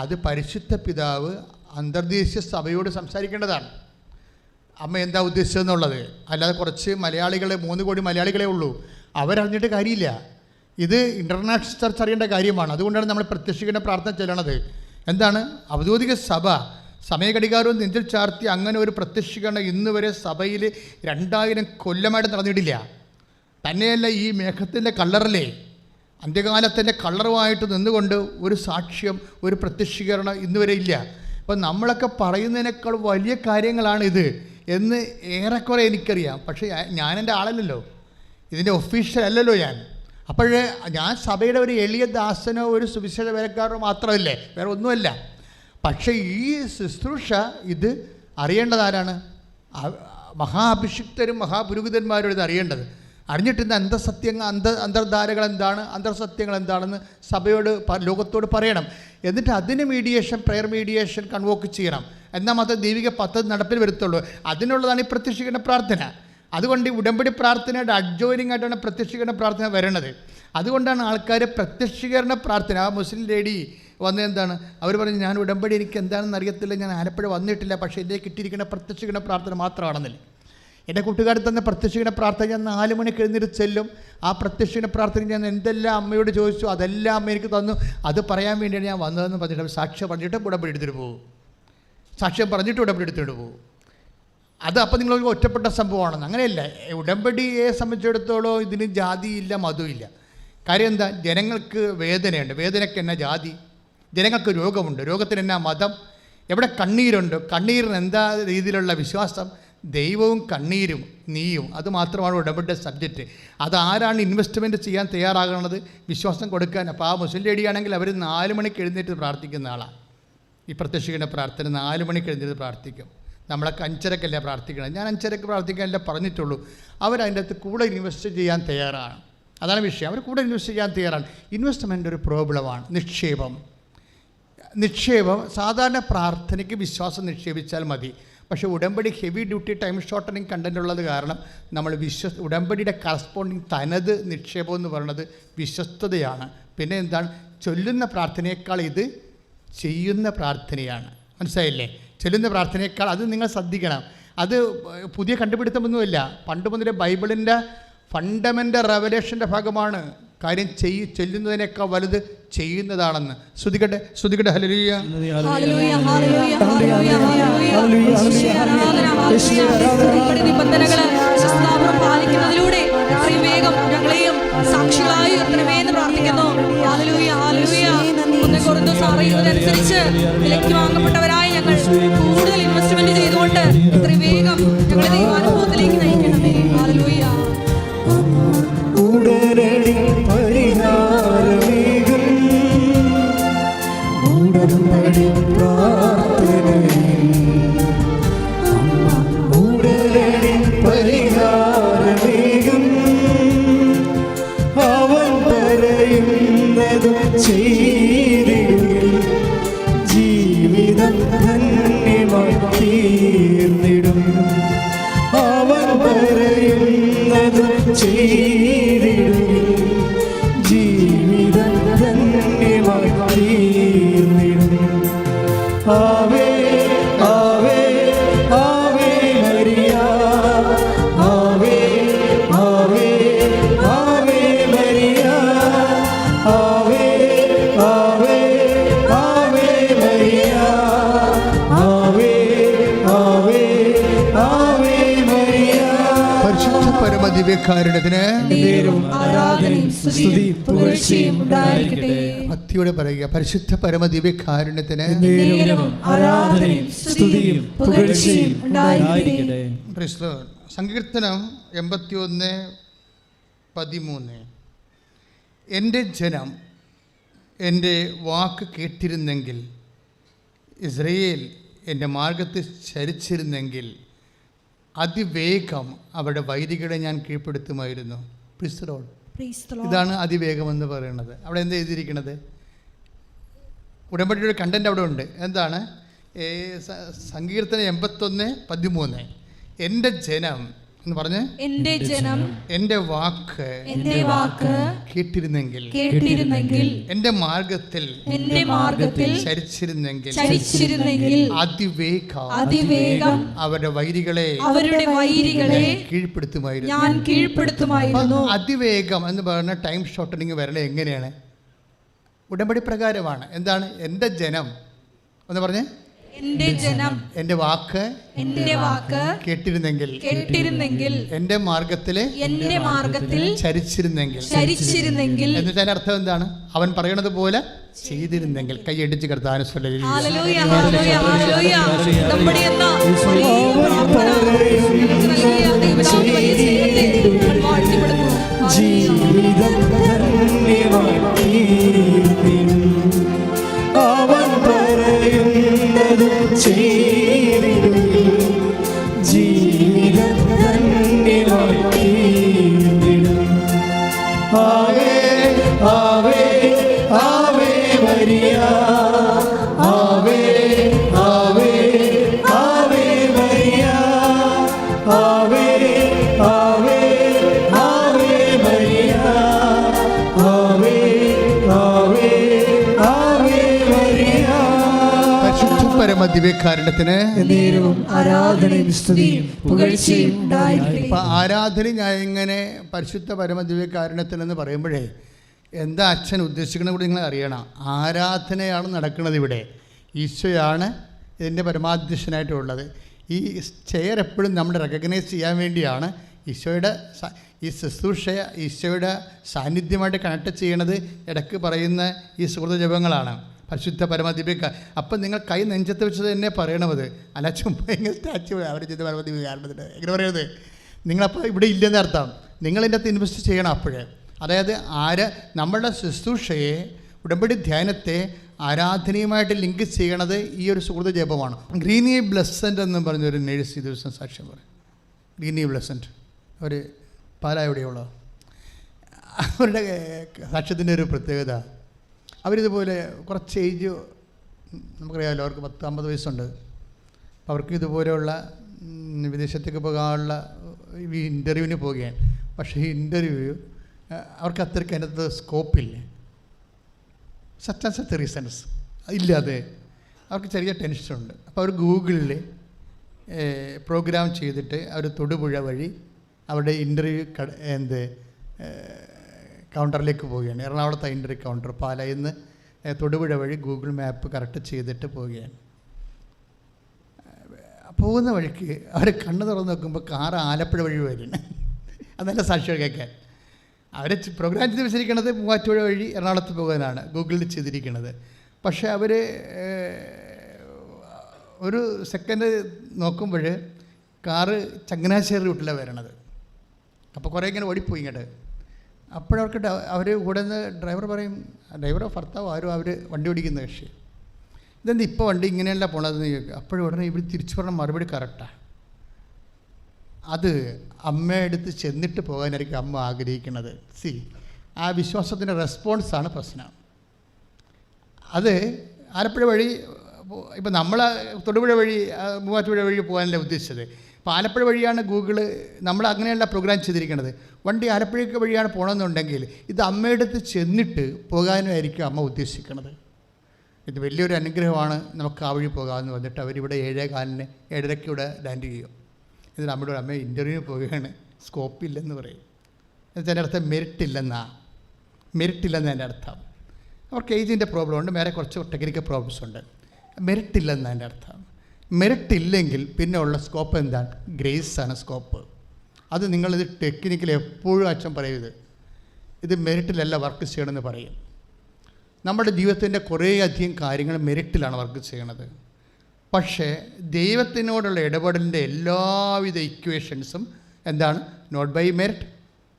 അത് പരിശുദ്ധ പിതാവ് അന്തർദേശീയ സഭയോട് സംസാരിക്കേണ്ടതാണ്. അമ്മ എന്താ ഉദ്ദേശിച്ചതെന്നുള്ളത്. അല്ലാതെ കുറച്ച് മലയാളികളെ 3 കോടി മലയാളികളെ ഉള്ളൂ, അവരറിഞ്ഞിട്ട് കാര്യമില്ല. ഇത് ഇൻ്റർനാഷണൽ ചർച്ച അറിയേണ്ട കാര്യമാണ്. അതുകൊണ്ടാണ് നമ്മൾ പ്രത്യക്ഷീകരണ പ്രാർത്ഥന ചെല്ലണത്. എന്താണ്? ഔദ്യോഗിക സഭ സമയഘടികാരവും നെഞ്ചിൽ ചാർത്തി അങ്ങനെ ഒരു പ്രത്യക്ഷീകരണം ഇന്ന് വരെ സഭയിൽ 2000 കൊല്ലമായിട്ട് നടന്നിട്ടില്ല. തന്നെയല്ല, ഈ മേഘത്തിൻ്റെ കളറിലെ അന്ത്യകാലത്തിൻ്റെ കളറുമായിട്ട് നിന്നുകൊണ്ട് ഒരു സാക്ഷ്യം, ഒരു പ്രത്യക്ഷീകരണം ഇന്ന് വരെ ഇല്ല. അപ്പം നമ്മളൊക്കെ പറയുന്നതിനേക്കാൾ വലിയ കാര്യങ്ങളാണ് ഇത് എന്ന് ഏറെക്കുറെ എനിക്കറിയാം. പക്ഷേ ഞാൻ എൻ്റെ ആളല്ലല്ലോ, ഇതിൻ്റെ ഒഫീഷ്യൽ അല്ലല്ലോ ഞാൻ. അപ്പോഴേ ഞാൻ സഭയുടെ ഒരു എളിയ ദാസനോ ഒരു സുവിശേഷ വേലക്കാരനോ മാത്രമല്ലേ, വേറെ ഒന്നുമല്ല. പക്ഷേ ഈ ശുശ്രൂഷ ഇത് അറിയേണ്ടതാരാണ്? മഹാഭിഷിക്തരും മഹാപുരോഹിതന്മാരും ഇത് അറിയേണ്ടത്. അറിഞ്ഞിട്ട് ഇന്ന് അന്തർധാരകൾ എന്താണ്, അന്തർസത്യങ്ങൾ എന്താണെന്ന് സഭയോട് ലോകത്തോട് പറയണം. എന്നിട്ട് അതിന് മീഡിയേഷൻ, പ്രെയർ മീഡിയേഷൻ കൺവോക്ക് ചെയ്യണം. എന്നാൽ മാത്രം ദൈവിക പദ്ധതി നടപ്പിൽ വരുത്തുള്ളൂ. അതിനുള്ളതാണ് ഈ പ്രത്യക്ഷീകരണ പ്രാർത്ഥന. അതുകൊണ്ട് ഈ ഉടമ്പടി പ്രാർത്ഥനയുടെ അഡ്ജോയിനിങ് ആയിട്ടാണ് പ്രത്യക്ഷീകരണ പ്രാർത്ഥന വരണത്. അതുകൊണ്ടാണ് ആൾക്കാർ പ്രത്യക്ഷീകരണ പ്രാർത്ഥന, ആ മുസ്ലിം ലേഡി വന്നത് എന്താണ്, അവർ പറഞ്ഞു ഞാൻ ഉടമ്പടി എനിക്ക് എന്താണെന്ന് അറിയത്തില്ല, ഞാൻ ആലപ്പുഴ വന്നിട്ടില്ല, പക്ഷേ എൻ്റെ കിട്ടിയിരിക്കുന്ന പ്രത്യക്ഷീകരണ പ്രാർത്ഥന മാത്രമാണെന്നില്ല. എൻ്റെ കൂട്ടുകാർ തന്ന പ്രത്യക്ഷീകരണ പ്രാർത്ഥന ഞാൻ 4 മണിക്ക് എഴുന്നേറ്റ് ചെല്ലും. ആ പ്രത്യക്ഷീകരണ പ്രാർത്ഥന ഞാൻ എന്തെല്ലാം അമ്മയോട് ചോദിച്ചു അതെല്ലാം അമ്മ എനിക്ക് തന്നു. അത് പറയാൻ വേണ്ടിയാണ് ഞാൻ വന്നതെന്ന് പറഞ്ഞിട്ട് സാക്ഷ്യം പറഞ്ഞിട്ട് ഉടമ്പടി എടുത്തിട്ട് പോകും. സാക്ഷ്യം പറഞ്ഞിട്ട് ഉടമ്പടി എടുത്തിട്ട് പോകും. അത് അപ്പം നിങ്ങൾ ഒറ്റപ്പെട്ട സംഭവമാണെന്ന്. അങ്ങനെയല്ല. ഉടമ്പടിയെ സംബന്ധിച്ചിടത്തോളം ഇതിന് ജാതിയില്ല, മതമില്ല. കാര്യം എന്താ? ജനങ്ങൾക്ക് വേദനയുണ്ട്, വേദനയ്ക്ക് എന്നാ ജാതി? ജനങ്ങൾക്ക് രോഗമുണ്ട്, രോഗത്തിന് എന്നാ മതം? എവിടെ കണ്ണീരുണ്ട്, കണ്ണീരിന് എന്താ രീതിയിലുള്ള വിശ്വാസം? ദൈവവും കണ്ണീരും നീയും, അത് മാത്രമാണ് ഉടമ്പടിയുടെ സബ്ജക്റ്റ്. അതാരാണ് ഇൻവെസ്റ്റ്മെൻറ്റ് ചെയ്യാൻ തയ്യാറാകുന്നത്? വിശ്വാസം കൊടുക്കാൻ. അപ്പോൾ ആ മുസ്ലിം ലേഡിയാണെങ്കിൽ അവർ 4 മണിക്ക് എഴുന്നേറ്റ് പ്രാർത്ഥിക്കുന്ന ആളാണ്. ഈ പ്രത്യക്ഷീകരണ പ്രാർത്ഥന 4 മണിക്ക് എഴുന്നേറ്റ് പ്രാർത്ഥിക്കും. നമ്മളൊക്കെ 5:30-ക്കല്ലേ പ്രാർത്ഥിക്കണം. ഞാൻ 5:30-ക്ക് പ്രാർത്ഥിക്കാനല്ലേ പറഞ്ഞിട്ടുള്ളൂ. അവരതിൻ്റെ അകത്ത് കൂടെ ഇൻവെസ്റ്റ് ചെയ്യാൻ തയ്യാറാണ്. അതാണ് വിഷയം. അവർ കൂടെ ഇൻവെസ്റ്റ് ചെയ്യാൻ തയ്യാറാണ്. ഇൻവെസ്റ്റ്മെൻ്റ് ഒരു പ്രോബ്ലമാണ്. നിക്ഷേപം സാധാരണ പ്രാർത്ഥനയ്ക്ക് വിശ്വാസം നിക്ഷേപിച്ചാൽ മതി. പക്ഷേ ഉടമ്പടി heavy duty time shortening content ഉള്ളത് കാരണം നമ്മൾ ഉടമ്പടിയുടെ കറസ്പോണ്ടിങ് തനത് നിക്ഷേപം എന്ന് പറയുന്നത് വിശ്വസ്തതയാണ്. പിന്നെ എന്താണ്? ചൊല്ലുന്ന പ്രാർത്ഥനയേക്കാൾ ഇത് ചെയ്യുന്ന പ്രാർത്ഥനയാണ്. മനസ്സിലായില്ലേ? ചൊല്ലുന്ന പ്രാർത്ഥനയേക്കാൾ അത് നിങ്ങൾ ശ്രദ്ധിക്കണം. അത് പുതിയ കണ്ടുപിടുത്തമൊന്നുമില്ല. പണ്ട് മുതലേ ബൈബിളിൻ്റെ ഫണ്ടമെൻ്റൽ റെവലേഷൻ്റെ ഭാഗമാണ്. കാര്യം ചൊല്ലുന്നതിനേക്കാൾ വലുത് ചെയ്യുന്നതാണെന്ന്. ശ്രുതികട്ടെ ഹല്ലേലൂയ. നിബന്ധനകള് പാലിക്കുന്നതിലൂടെ വേഗം ഞങ്ങളെയും സാക്ഷികളായി ഉയർത്തണമേ എന്ന് പ്രാർത്ഥിക്കുന്നു. Hallelujah, hallelujah. 1 കൊരിന്ത്യർ 6:20 വിലയ്ക്ക് വാങ്ങപ്പെട്ടവരായി ഞങ്ങൾ കൂടുതൽ ഇൻവെസ്റ്റ്മെന്റ് ചെയ്തുകൊണ്ട് ഇത്രയും വേഗം ഞങ്ങളെ ദൈവാനുഭവത്തിലേക്ക് നയിക്കണമേ. ഹല്ലേലൂയ. ഉടനടി പരിഹാരമേകും ഉടമ്പടി പ്രാർത്ഥനയിൽ, ഉടനടി പരിഹാരമേകും അവൻ പറയുന്നതും ചെയ്തിടും, ജീവിതം ധന്യമായി തീർന്നിടും. അവൻ പറയുന്നതും ചെയ്തിടും, ജീവിതം ധന്യമായി തീർന്നിടും. ആവേ ആവേ ആവേ മരിയ, ആവേ ആവേ ആവേ മരിയ, ആവേ ആവേ ദിവ്യകാരുണ്യത്തിന് ആരാധനയും സ്തുതിയും പുകഴ്ചയും ഉണ്ടായിരിക്കട്ടെ. ഭക്തിയോടെ പറയുക, പരിശുദ്ധ പരമ ദിവ്യകാരുണ്യത്തിന് ആരാധനയും സ്തുതിയും പുകഴ്ചയും ഉണ്ടായിരിക്കട്ടെ. സങ്കീർത്തനം 81:13. എൻ്റെ ജനം എൻ്റെ വാക്ക് കേട്ടിരുന്നെങ്കിൽ, ഇസ്രയേൽ എൻ്റെ മാർഗത്തിൽ ചരിച്ചിരുന്നെങ്കിൽ, അതിവേഗം അവരുടെ വൈരികളെ ഞാൻ കീഴ്പ്പെടുത്തുമായിരുന്നു. ഇതാണ് അതിവേഗം എന്ന് പറയുന്നത്. അവിടെ എന്താ എഴുതിയിരിക്കുന്നത്? ഉടമ്പടിയുടെ കണ്ടന്റ് അവിടെ ഉണ്ട്. എന്താണ്? സങ്കീർത്തനം 81:13. എൻ്റെ ജനം എന്ന് പറഞ്ഞ്, എൻ്റെ ജനം എൻ്റെ വാക്ക് കേട്ടിരുന്നെങ്കിൽ, എൻ്റെ മാർഗത്തിൽ ചരിച്ചിരുന്നെങ്കിൽ, അതിവേഗം അവരുടെ വൈരികളെ കീഴ്പ്പെടുത്തുമായിരുന്നു. അതിവേഗം എന്ന് പറയുന്ന ടൈം ഷോർട്ടനിങ് വരണേ എങ്ങനെയാണ്? ഉടമ്പടി പ്രകാരമാണ്. എന്താണ്? എൻ്റെ ജനം എന്ന് പറഞ്ഞ്, എൻ്റെ ജനം എൻ്റെ വാക്ക് കേട്ടിരുന്നെങ്കിൽ, എൻ്റെ മാർഗത്തിൽ ചരിച്ചിരുന്നെങ്കിൽ എന്നുവെച്ചാൽ അർത്ഥം എന്താണ്? അവൻ പറയണത് പോലെ ചെയ്തിരുന്നെങ്കിൽ. കൈയടിച്ച് കർത്താവിനെ ദിവ്യകാരുണ്യത്തിന് ആരാധനയും സ്തുതിയും പുകഴ്ചയും ഉണ്ടായിരിക്കട്ടെ. ആരാധന ഞാൻ ഇങ്ങനെ പരിശുദ്ധ പരമ ദിവ്യകാരുണ്യത്തിനെന്ന് പറയുമ്പോഴേ എന്താ അച്ഛൻ ഉദ്ദേശിക്കുന്നത് കൂടി നിങ്ങൾ അറിയണം. ആരാധനയാണ് നടക്കുന്നത് ഇവിടെ. ഈശോയാണ് ഇതിൻ്റെ പരമാധ്യക്ഷനായിട്ടുള്ളത്. ഈ ചെയർ എപ്പോഴും നമ്മൾ റെക്കഗ്നൈസ് ചെയ്യാൻ വേണ്ടിയാണ്. ഈശോയുടെ ഈ ശുശ്രൂഷ ഈശോയുടെ സാന്നിധ്യമായിട്ട് കണക്ട് ചെയ്യണത് ഇടയ്ക്ക് പറയുന്ന ഈ സുഹൃത ജപങ്ങളാണ്. പരിശുദ്ധ പരമദിവ്യക. അപ്പം നിങ്ങൾ കൈ നെഞ്ചത്ത് വെച്ചത് തന്നെ പറയണത്. അല്ല ചുമ്മാ ഇങ്ങനെ സ്റ്റാച്ചു അവർ ചെയ്ത് പരമദിവ്യ കാരണത്തിന് എങ്ങനെ പറയുന്നത്? നിങ്ങളപ്പോൾ ഇവിടെ ഇല്ലെന്ന് അർത്ഥം. നിങ്ങളതിൻ്റെ അകത്ത് ഇൻവെസ്റ്റ് ചെയ്യണം അപ്പോഴേ. അതായത് നമ്മളുടെ ശുശ്രൂഷയെ, ഉടമ്പടി ധ്യാനത്തെ ആരാധനയുമായിട്ട് ലിങ്ക് ചെയ്യണത് ഈ ഒരു സുഹൃത ജപമാണ്. ഗ്രീനി ബ്ലെസൻ്റ് എന്ന് പറഞ്ഞൊരു നേഴ്സ് ഈ ദിവസം സാക്ഷ്യം പറയും. ഗ്രീനി ബ്ലെസൻ്റ് അവർ പാലായുടെയുള്ള അവരുടെ സാക്ഷ്യത്തിൻ്റെ ഒരു പ്രത്യേകത, അവരിതുപോലെ കുറച്ച് ഏജ് നമുക്കറിയാമല്ലോ, അവർക്ക് 10-50 വയസ്സുണ്ട്. അപ്പോൾ അവർക്ക് ഇതുപോലെയുള്ള വിദേശത്തേക്ക് പോകാനുള്ള ഈ ഇൻ്റർവ്യൂവിന് പോവുകയാണ്. പക്ഷേ ഈ ഇൻ്റർവ്യൂ അവർക്ക് അത്രയ്ക്ക് അതിനകത്ത് സ്കോപ്പില്ല. സച്ച് റീസൺസ് ഇല്ലാതെ അവർക്ക് ചെറിയ ടെൻഷനുണ്ട്. അപ്പോൾ അവർ ഗൂഗിളിൽ പ്രോഗ്രാം ചെയ്തിട്ട് അവർ തൊടുപുഴ വഴി അവരുടെ ഇൻ്റർവ്യൂ കൗണ്ടറിലേക്ക് പോവുകയാണ്. എറണാകുളത്തെ ഇൻ്റർവ്യൂ കൗണ്ടർ പാലായിൽ നിന്ന് തൊടുപുഴ വഴി ഗൂഗിൾ മാപ്പ് കറക്റ്റ് ചെയ്തിട്ട് പോവുകയാണ്. പോകുന്ന വഴിക്ക് അവർ കണ്ണ് തുറന്ന് നോക്കുമ്പോൾ കാറ് ആലപ്പുഴ വഴി വരുന്നു. അതല്ല സാക്ഷികൾ കേൾക്കാൻ. അവർ പ്രോഗ്രാം ചെയ്ത് വെച്ചിരിക്കുന്നത് മൂവാറ്റുപുഴ വഴി എറണാകുളത്ത് പോകാനാണ് ഗൂഗിളിൽ ചെയ്തിരിക്കുന്നത്. പക്ഷേ അവർ ഒരു സെക്കൻഡ് നോക്കുമ്പോൾ കാറ് ചങ്ങനാശ്ശേരി റൂട്ടിലാണ് വരണത്. അപ്പോൾ കുറേ ഇങ്ങനെ ഓടിപ്പോയി ഇങ്ങോട്ട്. അപ്പോഴവർക്ക് അവർ കൂടെ നിന്ന് ഡ്രൈവർ പറയും, ഡ്രൈവറോ ഭർത്താവോ ആരും അവർ വണ്ടി ഓടിക്കുന്ന കക്ഷി, ഇതെന്താ ഇപ്പോൾ വണ്ടി ഇങ്ങനെയല്ല പോണതെന്ന് ചോദിക്കും. അപ്പോഴും ഉടനെ ഇവർ തിരിച്ചു പറഞ്ഞ മറുപടി കറക്റ്റാണ്. അത് അമ്മയെടുത്ത് ചെന്നിട്ട് പോകാനായിരിക്കും അമ്മ ആഗ്രഹിക്കുന്നത്. ആ വിശ്വാസത്തിൻ്റെ റെസ്പോൺസാണ് പ്രശ്നം. അത് ആലപ്പുഴ വഴി ഇപ്പം നമ്മൾ തൊടുപുഴ വഴി മൂവാറ്റുപുഴ വഴി പോകാനല്ലേ ഉദ്ദേശിച്ചത്. അപ്പോൾ ആലപ്പുഴ വഴിയാണ് ഗൂഗിള് നമ്മൾ അങ്ങനെയല്ല പ്രോഗ്രാം ചെയ്തിരിക്കുന്നത്. വണ്ടി ആലപ്പുഴയ്ക്ക് വഴിയാണ് പോകണമെന്നുണ്ടെങ്കിൽ ഇത് അമ്മയെടുത്ത് ചെന്നിട്ട് പോകാനായിരിക്കും അമ്മ ഉദ്ദേശിക്കുന്നത്. ഇത് വലിയൊരു അനുഗ്രഹമാണ്, നമുക്ക് ആ വഴി പോകാമെന്ന് വന്നിട്ട് അവരിവിടെ 7:15 7:30 ഇവിടെ ലാൻഡ് ചെയ്യും. ഇത് നമ്മുടെ അമ്മ ഇൻ്റർവ്യൂ പോവുകയാണ്, സ്കോപ്പില്ലെന്ന് പറയും. എന്നുവെച്ചാൽ എൻ്റെ അർത്ഥം മെറിറ്റില്ലെന്ന് എൻ്റെ അർത്ഥം. അവർക്ക് ഏജിൻ്റെ പ്രോബ്ലം ഉണ്ട്, വേറെ കുറച്ച് ടെക്നിക്കൽ പ്രോബ്ലംസ് ഉണ്ട്. മെറിറ്റില്ലെന്ന് എൻ്റെ അർത്ഥം. മെറിറ്റ് ഇല്ലെങ്കിൽ പിന്നെ ഉള്ള സ്കോപ്പ് എന്താണ്? ഗ്രേസാണ് സ്കോപ്പ്. അത് നിങ്ങളിത് ടെക്നിക്കൽ എപ്പോഴും അച്ഛൻ പറയരുത്, ഇത് മെറിറ്റിലല്ല വർക്ക് ചെയ്യണമെന്ന് പറയും. നമ്മുടെ ജീവിതത്തിൻ്റെ കുറേയധികം കാര്യങ്ങൾ മെറിറ്റിലാണ് വർക്ക് ചെയ്യണത്. പക്ഷേ ദൈവത്തിനോടുള്ള ഇടപെടലിൻ്റെ എല്ലാവിധ ഇക്വേഷൻസും എന്താണ്? Not by merit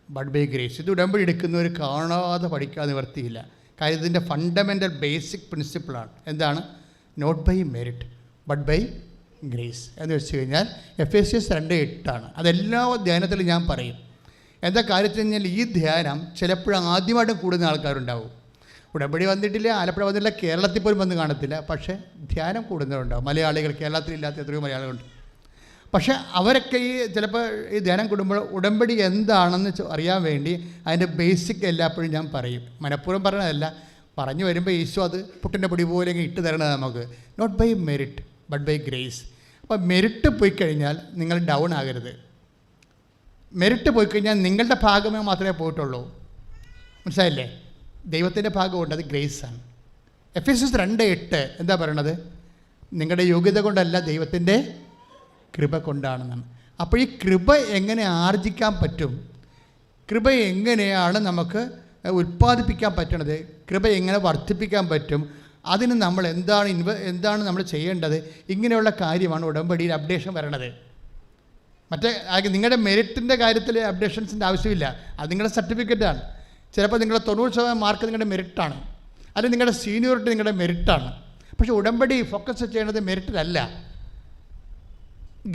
but by grace. ഇത് ഉടമ്പടി എടുക്കുന്നവർ കാണാതെ പഠിക്കാൻ നിവർത്തിയില്ല. കാര്യം ഇതിൻ്റെ ഫണ്ടമെൻ്റൽ ബേസിക് പ്രിൻസിപ്പിളാണ്. എന്താണ്? Not by merit but by grace എന്ന് വെച്ച് കഴിഞ്ഞാൽ Ephesians 2:8 അതെല്ലാ ധ്യാനത്തിലും ഞാൻ പറയും. എന്താ കാര്യത്തിൽ കഴിഞ്ഞാൽ ഈ ധ്യാനം ചിലപ്പോഴും ആദ്യമായിട്ട് കൂടുന്ന ആൾക്കാരുണ്ടാവും. ഉടമ്പടി വന്നിട്ടില്ല, ആലപ്പുഴ വന്നിട്ടില്ല, കേരളത്തിൽ പോലും വന്ന് കാണത്തില്ല. പക്ഷേ ധ്യാനം കൂടുന്നവരുണ്ടാവും. മലയാളികൾ, കേരളത്തിലില്ലാത്ത എത്രയോ മലയാളികളുണ്ട്. പക്ഷേ അവരൊക്കെ ചിലപ്പോൾ ഈ ധ്യാനം കൂടുമ്പോൾ ഉടമ്പടി എന്താണെന്ന് അറിയാൻ വേണ്ടി അതിൻ്റെ ബേസിക് എല്ലാപ്പോഴും ഞാൻ പറയും. മനഃപൂർവ്വം പറയണതല്ല, പറഞ്ഞു വരുമ്പോൾ ഈശോ അത് പുട്ടിൻ്റെ പൊടി പോലെ ഇട്ട് തരണത് നമുക്ക്. Not by merit but by grace. അപ്പോൾ മെറിറ്റ് പോയി കഴിഞ്ഞാൽ നിങ്ങൾ ഡൗൺ ആകരുത്. മെറിറ്റ് പോയി കഴിഞ്ഞാൽ നിങ്ങളുടെ ഭാഗമേ മാത്രമേ പോയിട്ടുള്ളൂ. മനസ്സിലായില്ലേ? ദൈവത്തിൻ്റെ ഭാഗമുണ്ട്, അത് ഗ്രേസാണ്. Ephesians 2:8 എന്താ പറയണത്? നിങ്ങളുടെ യോഗ്യത കൊണ്ടല്ല, ദൈവത്തിൻ്റെ കൃപ കൊണ്ടാണെന്നാണ്. അപ്പോൾ ഈ കൃപ എങ്ങനെ ആർജിക്കാൻ പറ്റും? കൃപ എങ്ങനെയാണ് നമുക്ക് ഉൽപ്പാദിപ്പിക്കാൻ പറ്റണത്? കൃപ എങ്ങനെ വർദ്ധിപ്പിക്കാൻ പറ്റും? അതിന് നമ്മൾ എന്താണ് നമ്മൾ ചെയ്യേണ്ടത്? ഇങ്ങനെയുള്ള കാര്യമാണ് ഉടമ്പടിയിൽ അപ്ഡേഷൻ വരണത്. മറ്റേ നിങ്ങളുടെ മെറിറ്റിൻ്റെ കാര്യത്തിൽ അപ്ഡേഷൻസിൻ്റെ ആവശ്യമില്ല. അത് നിങ്ങളുടെ സർട്ടിഫിക്കറ്റാണ്. ചിലപ്പോൾ നിങ്ങളുടെ 90% മാർക്ക് നിങ്ങളുടെ മെറിറ്റാണ്, അല്ലെങ്കിൽ നിങ്ങളുടെ സീനിയോറിറ്റി നിങ്ങളുടെ മെറിറ്റാണ്. പക്ഷേ ഉടമ്പടി ഫോക്കസ് ചെയ്യേണ്ടത് മെറിറ്റിലല്ല,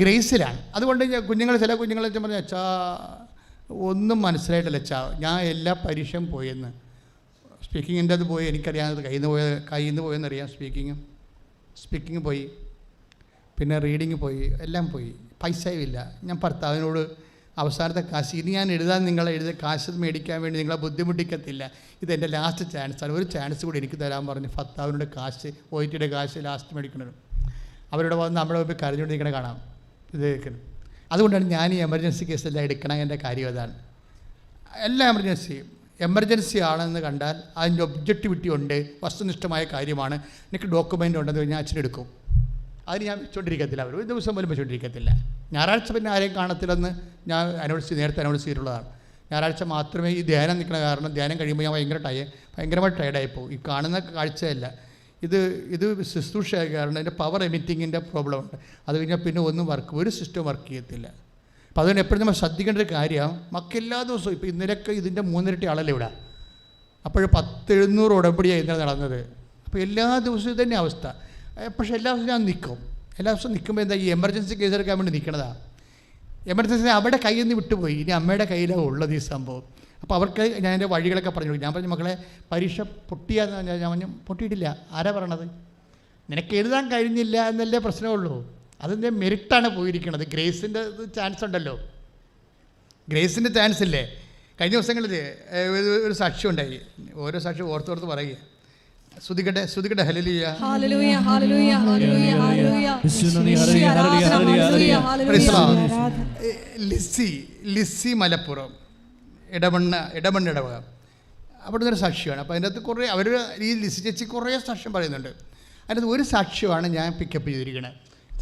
ഗ്രേസിലാണ്. അതുകൊണ്ട് ചില കുഞ്ഞുങ്ങൾ പറഞ്ഞാൽ അച്ഛാ ഒന്നും മനസ്സിലായിട്ടില്ല അച്ഛാ, ഞാൻ എല്ലാ പരീക്ഷയും പോയെന്ന്. സ്പീക്കിങ്ങിൻ്റെ അത് പോയി, എനിക്കറിയാവുന്നത് കയ്യിൽ നിന്ന് പോയെന്നറിയാം. സ്പീക്കിങ് പോയി, പിന്നെ റീഡിങ് പോയി, എല്ലാം പോയി. പൈസയും ഇല്ല. ഞാൻ ഭർത്താവിനോട് അവസാനത്തെ കാശ് ഇനി ഞാൻ നിങ്ങളെ എഴുതിയ കാശ് മേടിക്കാൻ വേണ്ടി നിങ്ങളെ ബുദ്ധിമുട്ടിക്കത്തില്ല, ഇതെൻ്റെ ലാസ്റ്റ് ചാൻസാണ്, ഒരു ചാൻസ് കൂടി എനിക്ക് തരാൻ പറഞ്ഞ് ഭർത്താവിനോട് കാശ് OIT കാശ് ലാസ്റ്റ് മേടിക്കണം. അവരോട് വന്ന് നമ്മുടെ മുമ്പിൽ കരഞ്ഞുകൊണ്ടിരിക്കണ കാണാം. ഇത് കേൾക്കണം. അതുകൊണ്ടാണ് ഞാൻ ഈ എമർജൻസി കേസെല്ലാം എടുക്കണം. എൻ്റെ കാര്യം അതാണ്. എല്ലാ എമർജൻസി ആണെന്ന് കണ്ടാൽ അതിൻ്റെ ഒബ്ജക്റ്റിവിറ്റി ഉണ്ട്, വസ്തുനിഷ്ഠമായ കാര്യമാണ്, എനിക്ക് ഡോക്യുമെൻ്റ് ഉണ്ടെന്ന് ഞാൻ അച്ഛനെടുക്കും. അതിന് ഞാൻ വെച്ചുകൊണ്ടിരിക്കത്തില്ല. അവർ ഒരു ദിവസം പോലും വെച്ചുകൊണ്ടിരിക്കത്തില്ല. ഞായറാഴ്ച പിന്നെ ആരെയും കാണത്തില്ലെന്ന് ഞാൻ നേരത്തെ അനൗൺസ് ചെയ്തിട്ടുള്ളതാണ്. ഞായറാഴ്ച മാത്രമേ ഈ ധ്യാനം നിൽക്കുന്ന കാരണം ധ്യാനം കഴിയുമ്പോൾ ഞാൻ ഭയങ്കരമായി ടയർഡായിപ്പോവും. ഈ കാണുന്ന കാഴ്ചയല്ല, ഇത് ശുശ്രൂഷയായ കാരണം അതിൻ്റെ പവർ എമിറ്റിങ്ങിൻ്റെ പ്രോബ്ലം ഉണ്ട്. അത് കഴിഞ്ഞാൽ പിന്നെ ഒരു സിസ്റ്റം വർക്ക് ചെയ്യത്തില്ല. അപ്പോൾ അതുകൊണ്ട് എപ്പോഴും നമ്മൾ ശ്രദ്ധിക്കേണ്ട ഒരു കാര്യം, എല്ലാ ദിവസവും ഇപ്പോൾ ഇന്നലൊക്കെ ഇതിൻ്റെ 3 ഇരട്ടി ആളല്ലേ ഇവിടെ. അപ്പോൾ 10-700 ഉടമ്പടിയാണ് ഇന്നലെ നടന്നത്. അപ്പോൾ എല്ലാ ദിവസവും തന്നെ അവസ്ഥ. പക്ഷേ എല്ലാ ദിവസവും ഞാൻ എല്ലാ ദിവസവും നിൽക്കുമ്പോൾ എന്താ, ഈ എമർജൻസി കേസ് എടുക്കാൻ വേണ്ടി നിൽക്കണതാണ്. എമർജൻസി അവിടെ കയ്യിൽ നിന്ന് വിട്ടുപോയി, ഇനി അമ്മയുടെ കയ്യിലാണ് ഉള്ളത് ഈ സംഭവം. അപ്പോൾ അവർക്ക് ഞാൻ എൻ്റെ വഴികളൊക്കെ പറഞ്ഞു കൊടുക്കും. ഞാൻ പറഞ്ഞു, മക്കളെ പരീക്ഷ പൊട്ടിയാന്ന് ഞാൻ പറഞ്ഞു, പൊട്ടിയിട്ടില്ല. ആരാ പറയണത്? നിനക്ക് എഴുതാൻ കഴിഞ്ഞില്ല എന്നല്ലേ പ്രശ്നമുള്ളൂ. അതിൻ്റെ മെറിറ്റാണ് പോയിരിക്കുന്നത്. ഗ്രേസിൻ്റെ ചാൻസ് ഉണ്ടല്ലോ, ഗ്രേസിൻ്റെ ചാൻസ് ഇല്ലേ. കഴിഞ്ഞ ദിവസങ്ങളിൽ ഒരു സാക്ഷ്യം ഉണ്ടായി. ഓരോ സാക്ഷ്യം ഓർത്തോർത്ത് പറയുക. ശ്രുതികട്ടെ hallelujah hallelujah hallelujah hallelujah hallelujah. Lissy Malappuram ഇടവക അവിടെ നിന്നൊരു സാക്ഷ്യമാണ്. അപ്പോൾ അതിൻ്റെ അകത്ത് കുറേ ഈ ലിസി ചേച്ചി കുറേ സാക്ഷ്യം പറയുന്നുണ്ട്. അതിനകത്ത് ഒരു സാക്ഷ്യമാണ് ഞാൻ പിക്കപ്പ് ചെയ്തിരിക്കുന്നത്.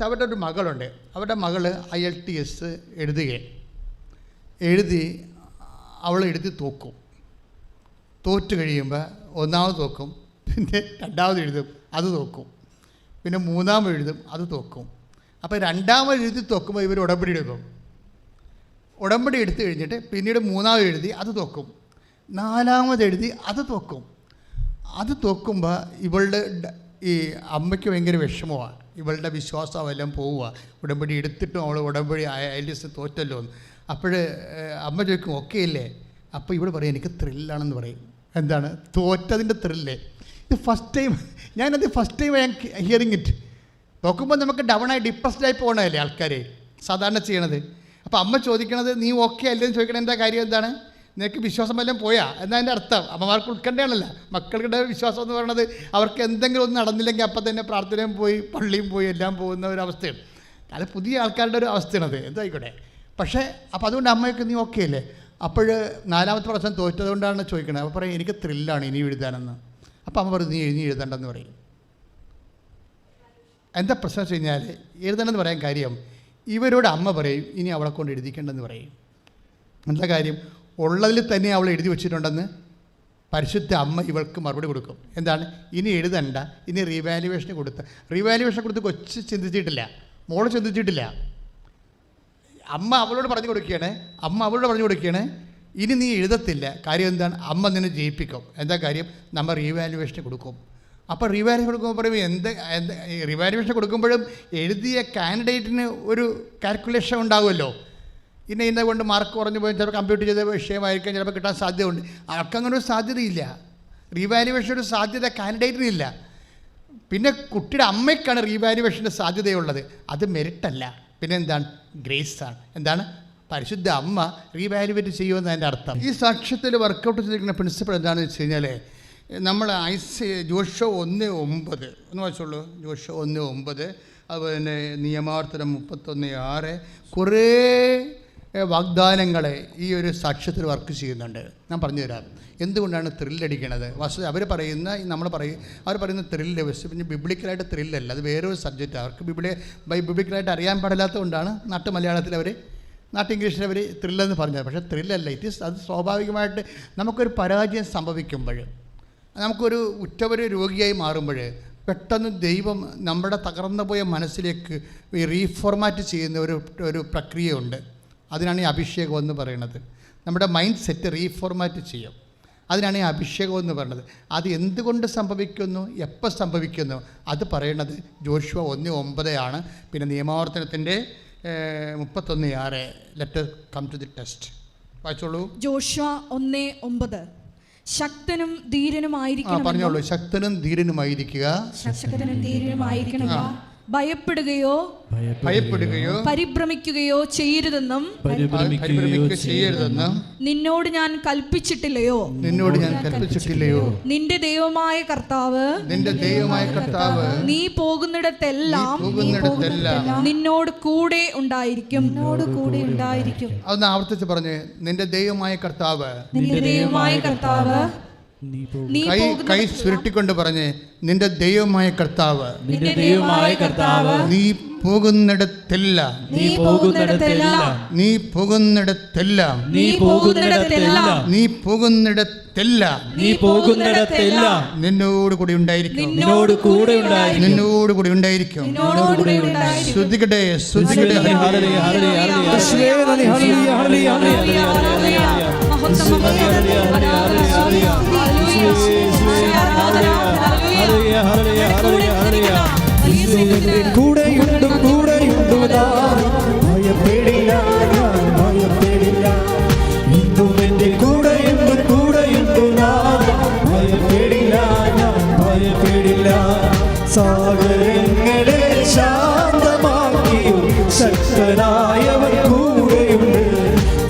അവരുടെ ഒരു മകളുണ്ട്. അവരുടെ മകൾ IELTS എഴുതി അവൾ തോക്കും. തോറ്റ് കഴിയുമ്പോൾ ഒന്നാമത് തോക്കും, പിന്നെ രണ്ടാമത് എഴുതും, അത് തോക്കും, പിന്നെ മൂന്നാമത് എഴുതും, അത് തോക്കും. അപ്പോൾ രണ്ടാമത് എഴുതി തോക്കുമ്പോൾ ഇവർ ഉടമ്പടി എടുക്കും. ഉടമ്പടി എടുത്തു കഴിഞ്ഞിട്ട് പിന്നീട് മൂന്നാമത് എഴുതി അത് തോക്കും, നാലാമത് എഴുതി അത് തോക്കും. അത് തോക്കുമ്പോൾ ഇവളുടെ ഈ അമ്മയ്ക്ക് ഭയങ്കര വിഷമമാണ്. ഇവളുടെ വിശ്വാസം എല്ലാം പോവുക. ഉടമ്പടി എടുത്തിട്ടും അവൾ ഉടമ്പടി IELTS തോറ്റല്ലോ എന്ന്. അപ്പോൾ അമ്മ ചോദിക്കും ഓക്കെ അല്ലേ? അപ്പോൾ ഇവിടെ പറയും എനിക്ക് ത്രില്ലാണെന്ന് പറയും. എന്താണ് തോറ്റതിൻ്റെ ത്രില്ലേ? ഇത് first time I am hearing it. നോക്കുമ്പോൾ നമുക്ക് ഡൗണായി ഡിപ്രസ്ഡായി പോകണമല്ലേ ആൾക്കാർ സാധാരണ ചെയ്യണത്. അപ്പോൾ അമ്മ ചോദിക്കണത് നീ ഓക്കെ അല്ലെന്ന് ചോദിക്കണത് എന്താ കാര്യം? എന്താണ് നിനക്ക് വിശ്വാസം വല്ലതും പോയാ എന്നതിൻ്റെ അർത്ഥം. അമ്മമാർക്ക് ഉൾക്കണ്ടയാണല്ലോ. മക്കളുടെ വിശ്വാസം എന്ന് പറയുന്നത് അവർക്ക് എന്തെങ്കിലും ഒന്നും നടന്നില്ലെങ്കിൽ അപ്പം തന്നെ പ്രാർത്ഥനയും പോയി പള്ളിയും പോയി എല്ലാം പോകുന്ന ഒരു അവസ്ഥയാണ്. അത് പുതിയ ആൾക്കാരുടെ ഒരു അവസ്ഥയാണത്. എന്തായിക്കോട്ടെ. പക്ഷേ അപ്പോൾ അതുകൊണ്ട് അമ്മയൊക്കെ നീ ഓക്കെ അല്ലേ? അപ്പോൾ 4ാമത്തെ പ്രാവശ്യം തോറ്റതുകൊണ്ടാണ് ചോദിക്കണത്. അപ്പോൾ പറയും എനിക്ക് ത്രില്ലാണ് ഇനി എഴുതാനെന്ന്. അപ്പോൾ അമ്മ പറയും നീ എഴുതണ്ടെന്ന് പറയും. എന്താ പ്രശ്നം വെച്ച് കഴിഞ്ഞാൽ എഴുതണമെന്ന് പറയാൻ കാര്യം ഇവരോട് അമ്മ പറയും ഇനി അവളെ കൊണ്ട് എഴുതിക്കേണ്ടെന്ന് പറയും. എന്താ കാര്യം? ഉള്ളതിൽ തന്നെ അവൾ എഴുതി വെച്ചിട്ടുണ്ടെന്ന് പരിശുദ്ധ അമ്മ ഇവൾക്ക് മറുപടി കൊടുക്കും. എന്താണ്? ഇനി എഴുതണ്ട, ഇനി റീവാലുവേഷൻ കൊടുത്ത് കൊച്ച് ചിന്തിച്ചിട്ടില്ല, മോള് ചിന്തിച്ചിട്ടില്ല. അമ്മ അവളോട് പറഞ്ഞു കൊടുക്കുകയാണ് ഇനി നീ എഴുതത്തില്ല. കാര്യം എന്താണ്? അമ്മ നിന്നെ ജയിപ്പിക്കും. എന്താ കാര്യം? നമ്മൾ റീവാലുവേഷൻ കൊടുക്കും. അപ്പോൾ റീവാലുവേഷൻ കൊടുക്കുമ്പോൾ പറയും റീവാലുവേഷൻ കൊടുക്കുമ്പോഴും എഴുതിയ കാൻഡിഡേറ്റിന് ഒരു കാൽക്കുലേഷൻ ഉണ്ടാകുമല്ലോ. ഇന്ന കൊണ്ട് മാർക്ക് കുറഞ്ഞു പോയി ചിലപ്പോൾ കമ്പ്യൂട്ടർ ചെയ്ത വിഷയമായിരിക്കാം, ചിലപ്പോൾ കിട്ടാൻ സാധ്യതയുണ്ട്. ആർക്കങ്ങനെ ഒരു സാധ്യതയില്ല. റീവാലുവേഷൻ ഒരു സാധ്യത കാൻഡിഡേറ്റിനില്ല. പിന്നെ കുട്ടിയുടെ അമ്മയ്ക്കാണ് റീവാലുവേഷൻ്റെ സാധ്യതയുള്ളത്. അത് മെറിറ്റല്ല, പിന്നെ എന്താണ്? ഗ്രേസാണ്. എന്താണ്? പരിശുദ്ധ അമ്മ റീവാലുവേറ്റ് ചെയ്യുമെന്ന് അതിൻ്റെ അർത്ഥം. ഈ സാക്ഷ്യത്തിൽ വർക്കൗട്ട് ചെയ്തിരിക്കുന്ന പ്രിൻസിപ്പിൾ എന്താണെന്ന് വെച്ച് കഴിഞ്ഞാൽ, നമ്മൾ ജോഷുവ 1:9 ഒന്ന് വായിച്ചോളൂ. ജോഷുവ 1:9, അതുപോലെ തന്നെ നിയമാവർത്തനം 31:6 കുറേ വാഗ്ദാനങ്ങളെ ഈ ഒരു സാക്ഷ്യത്തിൽ വർക്ക് ചെയ്യുന്നുണ്ട്. ഞാൻ പറഞ്ഞുതരാം എന്തുകൊണ്ടാണ് ത്രില്ലടിക്കണത്. അവർ പറയുന്ന ത്രില്ല് പിന്നെ ബിബ്ലിക്കലായിട്ട് ത്രില്ലല്ല, അത് വേറൊരു സബ്ജക്റ്റ്. അവർക്ക് ബിബ്ലിക്കലായിട്ട് അറിയാൻ പാടില്ലാത്തതുകൊണ്ടാണ് നാട്ടു മലയാളത്തിൽ നാട്ടു ഇംഗ്ലീഷിൽ അവർ ത്രില്ലെന്ന് പറഞ്ഞത്. പക്ഷേ ത്രില്ലല്ല, അത് സ്വാഭാവികമായിട്ട് നമുക്കൊരു പരാജയം സംഭവിക്കുമ്പോൾ, നമുക്കൊരു ഉറ്റവർ രോഗിയായി മാറുമ്പോൾ പെട്ടെന്ന് ദൈവം നമ്മുടെ തകർന്നു പോയ മനസ്സിലേക്ക് റീഫോർമാറ്റ് ചെയ്യുന്ന ഒരു പ്രക്രിയയുണ്ട്. അതിനാണ് ഈ അഭിഷേകം എന്ന് പറയുന്നത്. നമ്മുടെ മൈൻഡ് സെറ്റ് റീഫോർമാറ്റ് ചെയ്യും. അതിനാണ് ഈ അഭിഷേകം എന്ന് പറയുന്നത്. അത് എന്തുകൊണ്ട് സംഭവിക്കുന്നു, എപ്പോൾ സംഭവിക്കുന്നു, അത് പറയുന്നത് ജോഷുവ 1:9 പിന്നെ നിയമാവർത്തനത്തിൻ്റെ 31:6. Let us come to the test. വായിച്ചോളൂ. ജോഷുവ 1:9 ശക്തനും ധീരനുമായിരിക്കണം. പറഞ്ഞോളൂ. ശക്തനും ധീരനുമായിരിക്കുക. ഭയപ്പെടുകയോ പരിഭ്രമിക്കുകയോ ചെയ്യരുതെന്നും നിന്നോട് ഞാൻ കൽപ്പിച്ചിട്ടില്ലയോ. നിന്റെ ദൈവമായ കർത്താവ് നീ പോകുന്നിടത്തെല്ലാം നിന്നോട് കൂടെ ഉണ്ടായിരിക്കും. അതൊന്ന് ആവർത്തിച്ച് പറഞ്ഞേ. നിന്റെ ദൈവമായ കർത്താവ്. കൈ സുരുട്ടിക്കൊണ്ട് പറഞ്ഞേ. നിന്റെ ദൈവമായ കർത്താവ് നീ പോകുന്നിടത്തെല്ലാം നിന്നോട് കൂടി ഉണ്ടായിരിക്കും. ശ്രദ്ധിക്കട്ടെ. കൂടെയുണ്ട് ഭയപ്പെടില്ല, ഇന്നും എൻ്റെ കൂടെയുണ്ട് ഭയപ്പെടില്ല. സാഗരങ്ങളെ ശാന്തമാക്കിയും ശക്തനായവൻ കൂടെയുണ്ട്.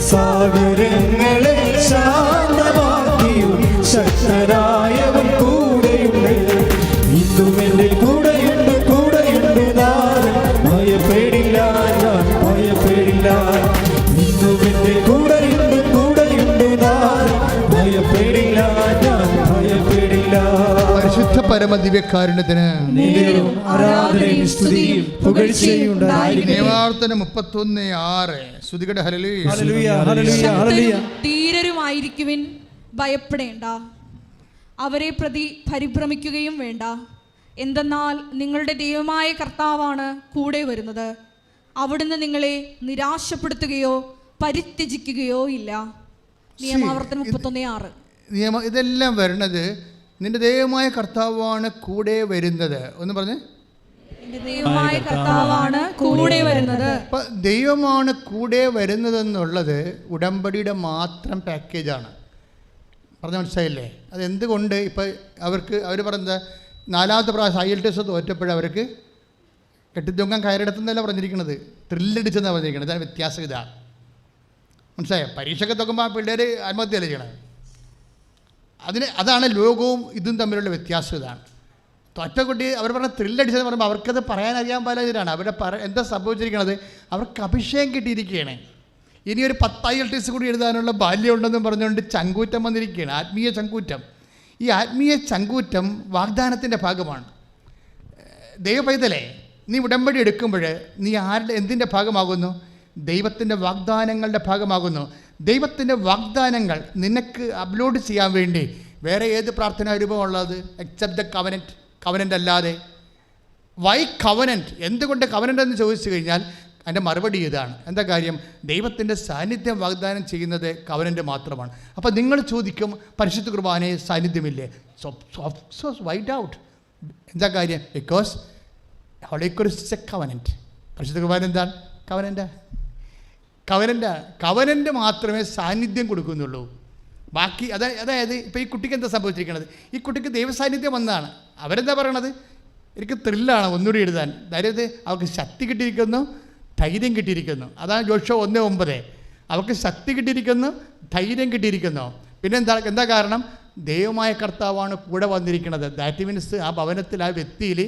സാഗരങ്ങളെ ശാന്തമാക്കിയും ശക്തനായവൻ കൂടെയുണ്ട്. ഇന്നും എൻ്റെ കൂടെയുണ്ട് ഭയപ്പെടില്ല. ഇന്നും എൻ്റെ കൂടെയുണ്ട് ഭയപ്പെടില്ല. പരിശുദ്ധ പരമ ദിവ്യകാരുണ്യത്തിന് ആരാധനയും സ്തുതിയും പുകഴ്ചയും ഉണ്ടായിരിക്കട്ടെ. നിയമാവർത്തനം 31:6. സ്തുതിക്കട്ടെ. ഹല്ലേലൂയ. ധീരരുമായിരിക്കുവിൻ, ഭയപ്പെടേണ്ട, അവരെ പ്രതി പരിഭ്രമിക്കുകയും വേണ്ട. എന്തെന്നാൽ നിങ്ങളുടെ ദൈവമായ കർത്താവാണ് കൂടെ വരുന്നത്. അവിടുന്ന് നിങ്ങളെ നിരാശപ്പെടുത്തുകയോ പരിത്യജിക്കുകയോ ഇല്ല. നിയമാവർത്തനം 31:6. ഇതെല്ലാം വരുന്നത് നിന്റെ ദൈവമായ കർത്താവാണ് കൂടെ വരുന്നത്. ഒന്ന് പറഞ്ഞേ. ദൈവമായ കർത്താവാണ് കൂടെ വരുന്നത്. ദൈവമാണ് കൂടെ വരുന്നതെന്നുള്ളത് ഉടമ്പടിയുടെ മാത്രം പാക്കേജാണ്. പറഞ്ഞ മനസ്സിലായില്ലേ? അതെന്തുകൊണ്ട് ഇപ്പം അവർ പറഞ്ഞത് 4ാമത്തെ പ്രാവശ്യം IELTS തോറ്റപ്പോഴും അവർക്ക് കെട്ടിത്തൊങ്ങാൻ കയറിടത്തുനിന്നല്ല പറഞ്ഞിരിക്കുന്നത്, ത്രില്ലടിച്ചെന്നാണ് പറഞ്ഞിരിക്കുന്നത്. അതാണ് വ്യത്യാസം. ഇതാണ് മനസ്സിലായോ? പരീക്ഷയ്ക്ക് നോക്കുമ്പോൾ പിള്ളേർ ആത്മഹത്യയല്ലേ ചെയ്യണത്. അതാണ് ലോകവും ഇതും തമ്മിലുള്ള വ്യത്യാസം. ഇതാണ് ഒറ്റക്കുട്ടി അവർ പറഞ്ഞ ത്രില്ലടിച്ചതെന്ന് പറയുമ്പോൾ അവർക്കത് പറയാനറിയാൻ പാടില്ലാതാണ്. എന്താ സംഭവിച്ചിരിക്കുന്നത്? അവർക്ക് അഭിഷേകം കിട്ടിയിരിക്കുകയാണ്. ഇനിയൊരു 10 IELTS കൂടി എഴുതാനുള്ള ബാല്യമുണ്ടെന്നും പറഞ്ഞുകൊണ്ട് ചങ്കൂറ്റം വന്നിരിക്കുകയാണ്. ആത്മീയ ചങ്കൂറ്റം. ഈ ആത്മീയ ചങ്കൂറ്റം വാഗ്ദാനത്തിൻ്റെ ഭാഗമാണ്. ദൈവപൈതലേ, നീ ഉടമ്പടി എടുക്കുമ്പോൾ നീ എന്തിൻ്റെ ഭാഗമാകുന്നു? ദൈവത്തിൻ്റെ വാഗ്ദാനങ്ങളുടെ ഭാഗമാകുന്നു. ദൈവത്തിൻ്റെ വാഗ്ദാനങ്ങൾ നിനക്ക് അപ്ലോഡ് ചെയ്യാൻ വേണ്ടി വേറെ ഏത് പ്രാർത്ഥനാ രൂപമുള്ളത്? എക്സെപ്റ്റ് ദ കവനൻ്റ് അല്ലാതെ. Why covenant? എന്തുകൊണ്ട് കവനൻ്റ് എന്ന് ചോദിച്ചു കഴിഞ്ഞാൽ അതിൻ്റെ മറുപടി ഇതാണ്. എന്താ കാര്യം? ദൈവത്തിൻ്റെ സാന്നിധ്യം വാഗ്ദാനം ചെയ്യുന്നത് കവനൻ്റ് മാത്രമാണ്. അപ്പോൾ നിങ്ങൾ ചോദിക്കും, പരിശുദ്ധ കുർബാനയിൽ സാന്നിധ്യമില്ലേ? So white out. എന്താ കാര്യം? Because holy cross a covenant. പരിശുദ്ധ കുർബാന എന്താണ്? കവനൻ്റ് മാത്രമേ സാന്നിധ്യം കൊടുക്കുന്നുള്ളൂ. ബാക്കി അതായത് ഇപ്പോൾ ഈ കുട്ടിക്ക് എന്താ സംഭവിച്ചിരിക്കുന്നത്? ഈ കുട്ടിക്ക് ദൈവസാന്നിധ്യം വന്നതാണ്. അവരെന്താ പറയണത്? എനിക്ക് ത്രില്ലാണ് ഒന്നുകൂടി എഴുതാൻ. അതായത് അവർക്ക് ശക്തി കിട്ടിയിരിക്കുന്നു, ധൈര്യം കിട്ടിയിരിക്കുന്നു. അതാണ് ജോഷുവ 1:9. അവർക്ക് ശക്തി കിട്ടിയിരിക്കുന്നു, ധൈര്യം കിട്ടിയിരിക്കുന്നു. പിന്നെ എന്താ കാരണം? ദൈവമായ കർത്താവാണ് കൂടെ വന്നിരിക്കുന്നത്. ദാറ്റ് മീൻസ് ആ ഭവനത്തിൽ, ആ വ്യക്തിയിൽ